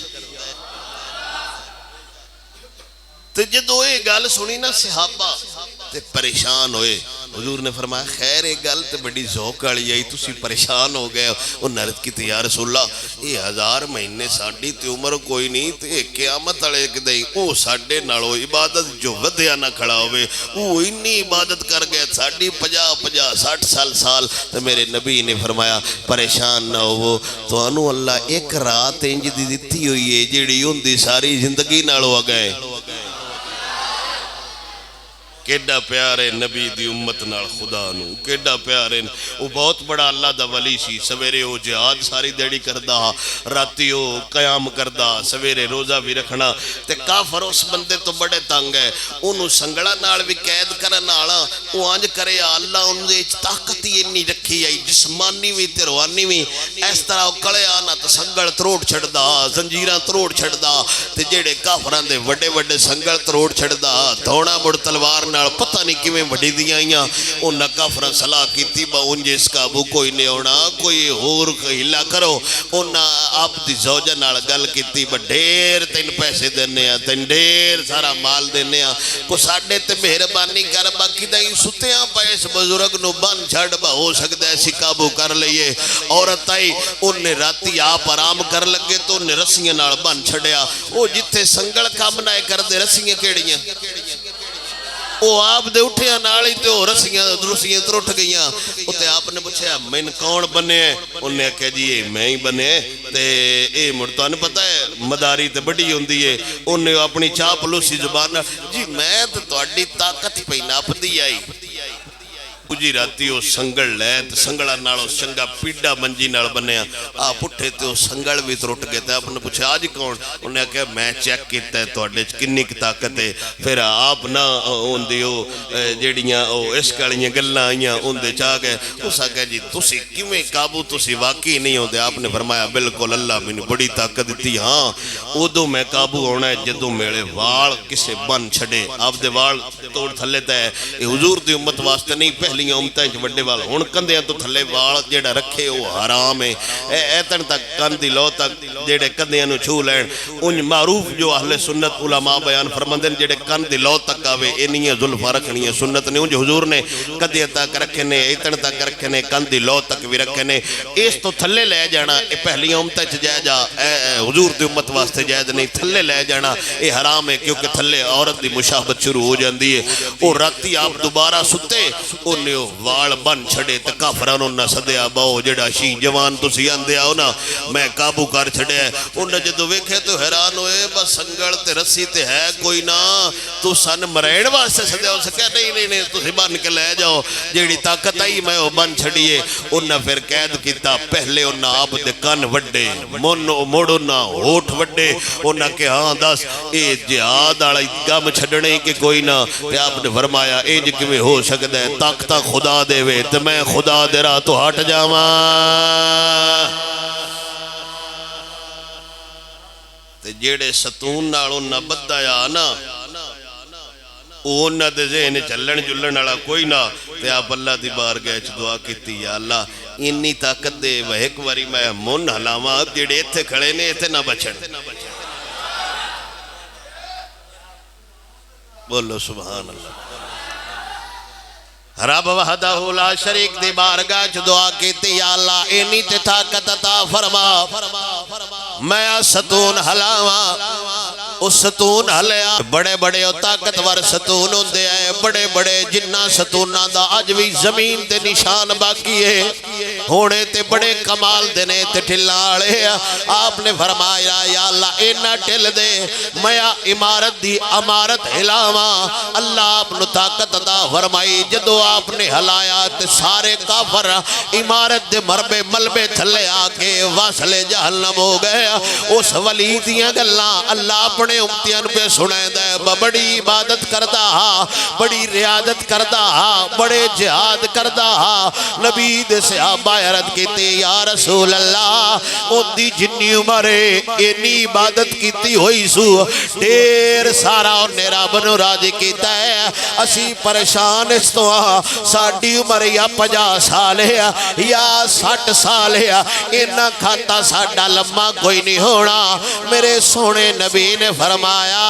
تے جدو یہ گل سنی نا صحابہ تے پریشان ہوئے، حضور نے فرمایا خیر ایک گل تے بڑی ذوق والی آئی، تسی پریشان ہو گئے۔ انہوں نے عرض کی یا رسول اللہ یہ 1000 مہینے ساڑی تے عمر کوئی نہیں، تے قیامت والے دے او ساڑے نالو عبادت جو ودیا نہ کھڑا ہوئے، او انی عبادت کر گئے ساڑی 50 60 تے میرے نبی نے فرمایا پریشان نہ ہو، تو انو اللہ ایک رات انج دی دیتی ہوئی ہے جیڑی ان دی ساری زندگی نالو آ گئے۔ کیڈا پیارے نبی دی امت نال خدا نو، کیڈا پیارے، وہ بہت بڑا اللہ دا ولی سی، سویرے وہ جہاد ساری دیڑی کردہ، راتی وہ قیام کردہ، سویرے روزہ بھی رکھنا، تے کافر اس بندے تو بڑے تنگ ہے، انہوں سنگڑا نال بھی قید کرن آلا، وہ آنج کرے اللہ انہوں نے طاقت ہی نہیں رکھی ہے، جسمانی بھی تے روحانی بھی، اس طرح وہ کڑے آنا تو سنگڑ تروڑ چھڑ دا، زنجیران تروڑ چھڑ دا، تے جیڑے کافران دے وڈے وڈے سنگڑ تروڑ چھڑ دا، دھونا مڑ تلوار پتہ نہیں کیویں وڈی دیاں آئیاں، انہاں کافران صلاح کیتی با ان جس قابو کوئی نہیں ہونا، کوئی ہور ہلا کرو، انہاں آپ دی زوجہ نال گل کیتی با ڈھیر تین پیسے دینے ہیں، تین ڈھیر سارا مال دینے ہیں، کو ساڑھے تے مہربانی کر باقی دائیں ستیاں پیس بزرگ نو بان چھڑ با ہو سکتا ہے سی قابو کر لئیے۔ عورت آئی انہیں راتی آپ آرام کر لگے تو انہیں رسیاں نال بان چھڑیا، وہ جتے سنگل کام نہ کر دے رسیاں کیڑیاں، وہ آپ دے اٹھیاں نالی تے وہ رسیاں تروٹ گئیاں، تے آپ نے پوچھا میں کون بنے ہیں، انہوں نے کہا جی میں ہی بنے ہیں، تے اے مرتبہ نے پتا ہے مداری تے بڑی ہوندی ہے، انہوں نے اپنی چاپ لوسی زبان جی میں تو توڑی طاقت پہ ناپ دی آئی، اجی راتی وہ سنگڑ لے تے سنگڑا نالو چنگا پیڈا منجی نال بنیا، آپ اٹھے تے وہ سنگڑ بھی تروٹ گئے تھے، آپ نے پوچھا آج کون، انہوں نے کہا میں چیک کیتا ہے توڑے کنی کی طاقت ہے، پھر آپ نہ ان دیو جیڑیاں اس کالیاں گلنا آئیاں ان دے چاہ گئے، اس آگے جی تسی کیویں قابو تسی واقعی نہیں ہوندے، آپ نے فرمایا بالکل اللہ میں نے بڑی طاقت دیتی، ہاں ادو میں قابو ہونا ہے جدو میرے وال کسے بن چھڑے، آپ دے وال توڑ تھلے تے یہ حضور دی امت واسطے نہیں، پہلیاں امتیں وڈے وال ہون کندیاں تو تھلے وال جیڑا رکھے وہ حرام ہے، ایتن تک کندی لو تک جیڑے کندیاں نو چھو لین، ان معروف جو اہل سنت علماء بیان فرمندن جیڑے کندی لو تک آوے انہی ظلفہ رکھنی ہے سنت نے، ان جو حضور نے کندیاں تک رکھنے ایتن تک رکھنے کندی لو تک بھی رکھنے، اس تو تھلے لے جانا پہلیاں امتیں جائے جا حضور دی امت واسطے جائز نہیں، تھلے لے جانا یہ حرام ہے، کیونکہ تھلے عورت دی مشابت شروع ہو جاندی ہے، اور راتی آپ دوبارہ ستے انہیں وال بن چھڑے تے کافران انہاں سدیا باؤ جڑا شی جوان تو سی آندے آؤ نا میں قابو کر چھڑے، انہاں جدو ویکھے تو حیران ہوئے بس سنگڑ تے رسی تے ہے کوئی نہ، تو سن مرین واسطے سدیا ہو سکیا نہیں تو سی بن کے لے جاؤ، جیڑی طاقت آئی میں وہ بن چھڑیے، انہاں پھر قید کیتا، پہلے انہاں آپ دے کن وڈے موڑ انہاں ہوٹ وڈے، انہاں کہ ہاں دس اے جہاد آڑا کام چھڑنے کہ کوئی نہ، تے آپ نے فرمایا انج کیویں ہو سکتا ہے، طاقت خدا دے وے تے میں خدا دے راہ تو ہٹ جاواں، تے جیڑے ستون نالوں نہ بدایا نا انہاں دے ذہن چلن جلن والا کوئی نہ، تے آپ اللہ دی بارگاہ وچ دعا کیتی یا اللہ انی طاقت دے وہ ایک واری میں من ہلاواں جڑے ایتھے کھڑے نے ایتھے نہ بچن بولو سبحان اللہ رب وحدہ لا شریک دی بارگاہ چ دعا کیتی یا اللہ اینی تے طاقت عطا فرما میں ستون ہلاواں اس ستون ہلیا بڑے بڑے اور طاقتور ستون ہوندے ہیں بڑے بڑے جنہ ستونہ دا اج بھی زمین تے نشان باقی ہے ہونے تے بڑے کمال دینے تے ٹھلالے آپ نے فرمایا یا اللہ اینا ٹھل دے میں عمارت دی عمارت ہلاواں اللہ آپ نے طاقت عطا فرمائی جدو آپ نے ہلایا تے سارے کافر عمارت دے مربے ملبے تھلے آکے واسلے جہنم ہو گئے اس ولی دیاں گلاں اللہ اپنے امتیان پہ سنائے دے بڑی عبادت کردہ ہاں بڑی ریاضت کردہ ہاں بڑے جہاد کردہ ہاں نبی دے صحابہ عرض کیتے یا رسول اللہ ان دی جنی عمرے اینی عبادت کیتی ہوئی سو دیر سارا اور نیرا بنو راجی کیتا ہے اسی پریشان اس تو ساڑھی عمر یا 50 سال ہے یا 60 سال ہے اینا کھاتا ساڑھا لمحہ کوئی نہیں ہونا میرے سونے نبی نے فرمایا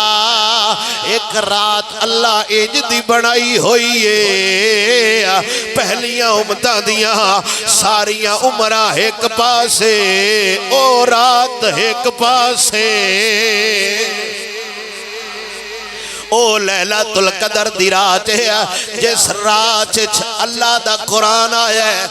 ایک رات اللہ اجدی بنائی ہوئی ہے پہلیاں امتہ دیاں ساریاں عمرہ ایک پاسے او رات ایک پاسے او لیلۃ القدر دی رات ہے جس رات اللہ دا قرآن آیا ہے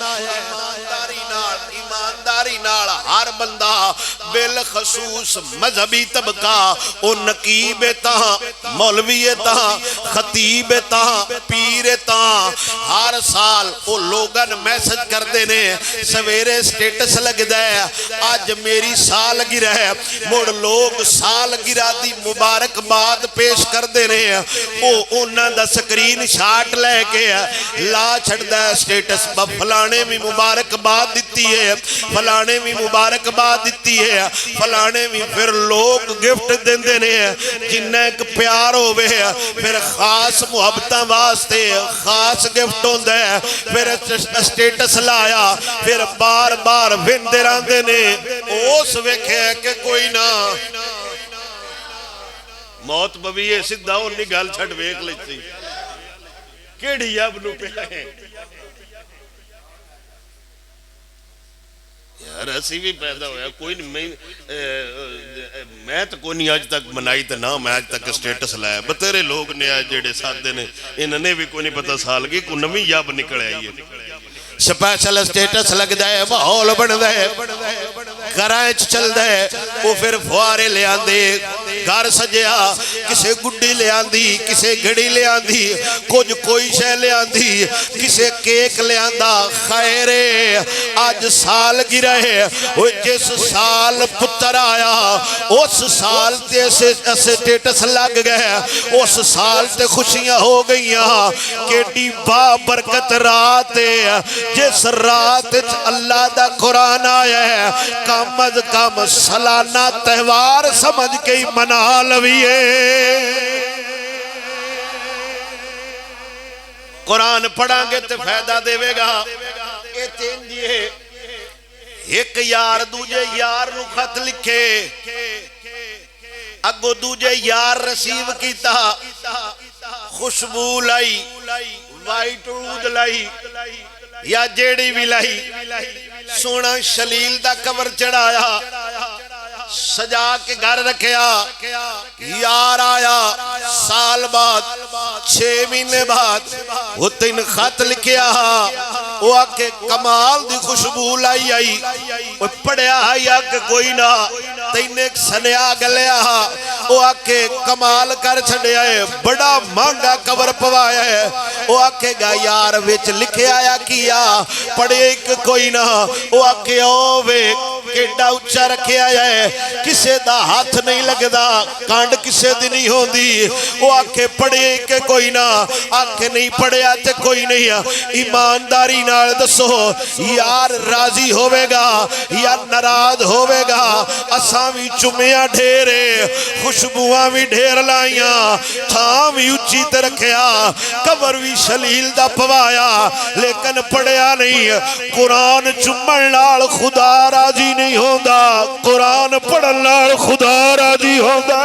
ایمانداری نال ہر بندہ بالخصوص مذہبی طبقہ او نقیب تاں مولوی تاں خطیب تاں پیر تاں ہر سال او لوگن میسج کر دینے سویرے سٹیٹس لگ دے آج میری سال گرہ ہے مڑ لوگ سال گرہ دی مبارک بعد پیش کر دینے او انہاں دا سکرین شاٹ لے کے لا چھڑ دے سٹیٹس فلانے بھی مبارک بعد دیتی ہے فلانے بھی مبارک بعد دیتی ہے فلانے بھی پھر لوگ گفٹ دن دینے جنہیں ایک پیار ہوئے پھر خاص محبتہ واسطے خاص گفٹ ہوں دے پھر اسٹیٹس لایا پھر بار بار وندران دینے اوس ویکھے کہ کوئی نہ موت بوی ہے سدھا انہی گال چھٹ ویک لیتی کیڑی اب نو پہ ہے یار ایسی بھی پیدا ہویا کوئی نہیں میں تو کوئی نہیں آج تک منائی تا نہ میں آج تک سٹیٹس لایا بطرے لوگ نے آج جیڑے ساتھ دینے انہوں نے بھی کوئی نہیں پتا سال کی کوئی نمی یاب نکڑے آئی ہے سپیشل سٹیٹس لگ دائے ماحول بن دائے کرائچ چل دائے وہ پھر فوارے لے آندے گھر سجیا کسے گڈی لے آندی کسے گھڑی لے آندی کچھ کوئی شے لے آندی کسے کیک لے آندہ خیرے آج سال گرے جس سال پتر آیا اس سال تے سٹیٹس لگ گئے اس سال تے خوشیاں ہو گئیاں کیٹی با برکت رات جس رات اللہ دا قرآن آیا ہے کم از کم سالانہ تہوار سمجھ کے منا لویے قرآن پڑھاں گے تے فائدہ دے گا اے تین دیئے ایک یار دوجے یار نو خط لکھے اگو دوجے یار رسیو کیتا خوشبو لائی وائٹ عود لائی یا جیڑی بھی لائی سونا شلیل دا کور چڑھایا سجا کے گھر رکھیا یار آیا سال بعد 6 مہینے بعد وہ تین خط لکھیا وہ آکے کمال دی خوشبو لائی آئی وہ پڑھیا آیا کہ کوئی نہ تین ایک سنیا گلیا وہ آکے کمال کر چھڑے آئے بڑا مانگا کور پوایا ہے وہ آکے گا یار وچ لکھے آیا کیا پڑھے ایک کوئی نہ وہ آکے اووے ایڈا اچا رکھیا ہے کسے دا ہاتھ نہیں لگدا کانڈ کسے دی نہیں ہوندی وہ آکھے پڑھے کہ کوئی نہ آکھے نہیں پڑھیا تے کوئی نہیں ایمانداری نال دسو یار راضی ہوئے گا یا ناراض ہوئے گا اساں بھی چمیاں ڈھیرے خوشبوواں بھی ڈھیر لائیاں تھاں بھی اچھی تے رکھیا قبر بھی شلیل دا پوایا لیکن پڑھیا نہیں قرآن چمن نال خدا راضی نہیں ہوندا قرآن پڑھن نال خدا راضی ہوندا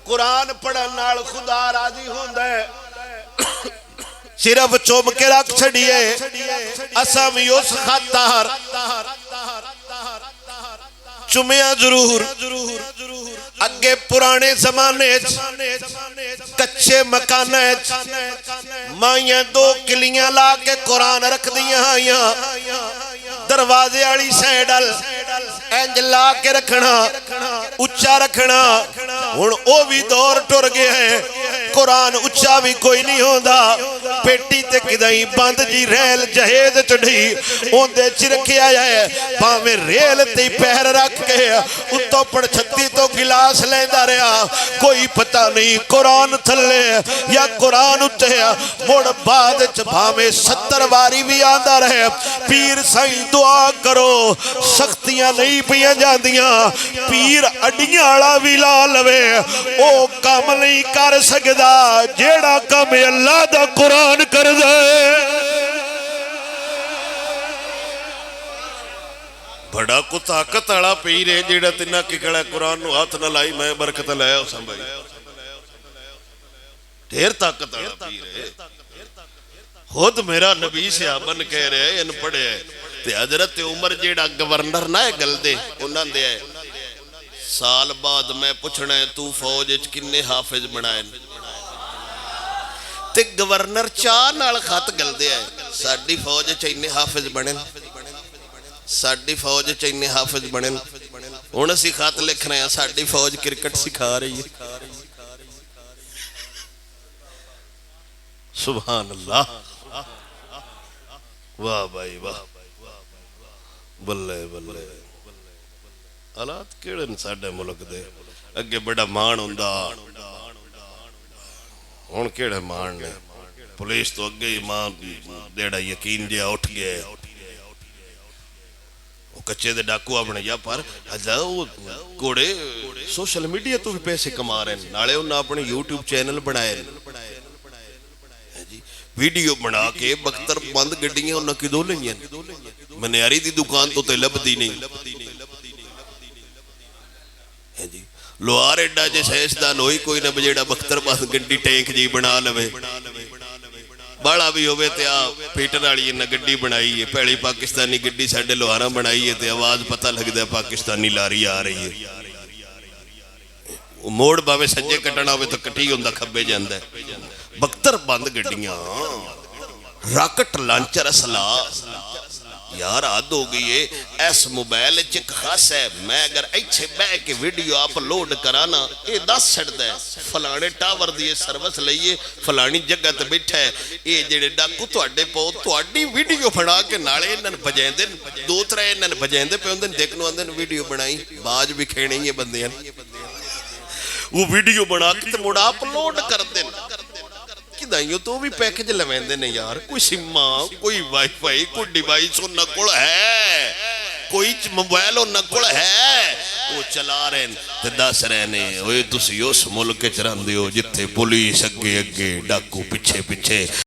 قرآن پڑھن نال خدا راضی ہوندا ہے صرف چوم کے رکھ چھڑیے اساں بھی اس خاطر چمیاں ضرور اگے پرانے زمانے کچھے مکانے مائیاں دو کلیاں لا کے قرآن رکھ دیاں آئیاں دروازے آڑی سیڈل اینج لا کے رکھنا اچھا رکھنا ہن او بھی دور ٹر گیا ہے قرآن اچھا بھی کوئی نہیں ہوندا پیٹی تے کدائیں بند جی ریل جہید چڑھی اوندے چرکے آیا ہے پاویں ریل تے پہر رکھ کے اتو پڑ چھتی تو گلاس لیندہ رہا کوئی پتہ نہیں قرآن تھلے یا قرآن اتے موڑ بعد چبھاویں 70 واری بھی آندہ رہے پیر سائیں دعا کرو سختیاں نہیں پیاں جاندیاں پیر اڈیاں آڑا بھی لا لوے او کام نہیں کر سکدا جیڑا کام اللہ دا قرآن کر دے بڑا کو طاقت آڑا پیر ہے جیڑا تنہ کی کڑا قرآن نو ہاتھ نہ لائی میں برکت لائے ہو سنبھائی دیر طاقت آڑا پیر ہے خود میرا نبی سے آبن کہہ رہے ہیں ان پڑھے ہیں تے حضرت عمر جیڑا گورنر نہ ہے گل دے انہاں دے ہے سال بعد میں پوچھنا ہے تو فوج کنے حافظ بنائے تے گورنر چاہ نال خط گل دے ہے ساڑی فوج چاہینے حافظ بنے ساڑی فوج چاہینے حافظ بنے انہوں سی خط لکھ رہے ہیں ساڑی فوج کرکٹ سکھا رہی ہے سبحان اللہ واہ بھائی واہ بلے بلے حالات کیڑن ساڑے ملک دے اگے بڑا مان ہوندہ ہون کیڑے مان نے پولیس تو اگے مان دیڑا یقین دیا اٹھ گئے وہ کچھے دے ڈاکو اپنے یا پر حضا وہ کوڑے سوشل میڈیا تو بھی پیسے کما رہے ہیں نالے انہاں اپنے یوٹیوب چینل بنائے ویڈیو بنا کے بختر بند گڑیاں انہاں کی دو لیں منیاری دی دکان تو تے لب دی نہیں لوہار ایڈا جے سیسدان ہوئی کوئی نہ بجیڑا بختر بند گڑی ٹینک جی بنا لوے بڑا بھی ہوئے تے پیٹر آڑی نہ گڑی بنائی ہے پہلی پاکستانی گڑی ساڑھے لوہارہ بنائی ہے تے آواز پتہ لگ دے پاکستانی لاری آ رہی ہے موڑ باوے سجے کٹنا ہوئے تو کٹی ہوندہ کھبے جاندہ ہے بختر بند گڑیاں راکٹ لانچر اسلا یار آد ہو گئی ہے ایس موبائل چک خاص ہے میں اگر ایچھے بے کے ویڈیو آپ لوڈ کرانا یہ 10 چھڑ دے فلانے ٹاور دیئے سروس لئیے فلانی جگہ تے بیٹھا ہے یہ جڑے ڈاکو تو اڈے پاؤ تو اڈی ویڈیو بنا کے نالے انہاں بجائیں دن 2-3 انہاں بجائیں دے پہ اندن دیکھنو اندن ویڈیو بنائی باج بھی کھیڑیں یہ بندے ہیں وہ ویڈیو بنا کے تے موڑا آپ لوڈ کر دیں دائیوں تو بھی پیکج لوین دے نہیں یار کوئی سمہ کوئی وائی فائی کوئی ڈیوائس ہو نکل ہے کوئی موبائل ہو نکل ہے وہ چلا رہے ہیں تے دس رہنے ہوئے تسی اس ملک چران دیو جتے پولیس اگے اگے ڈاکو پچھے پچھے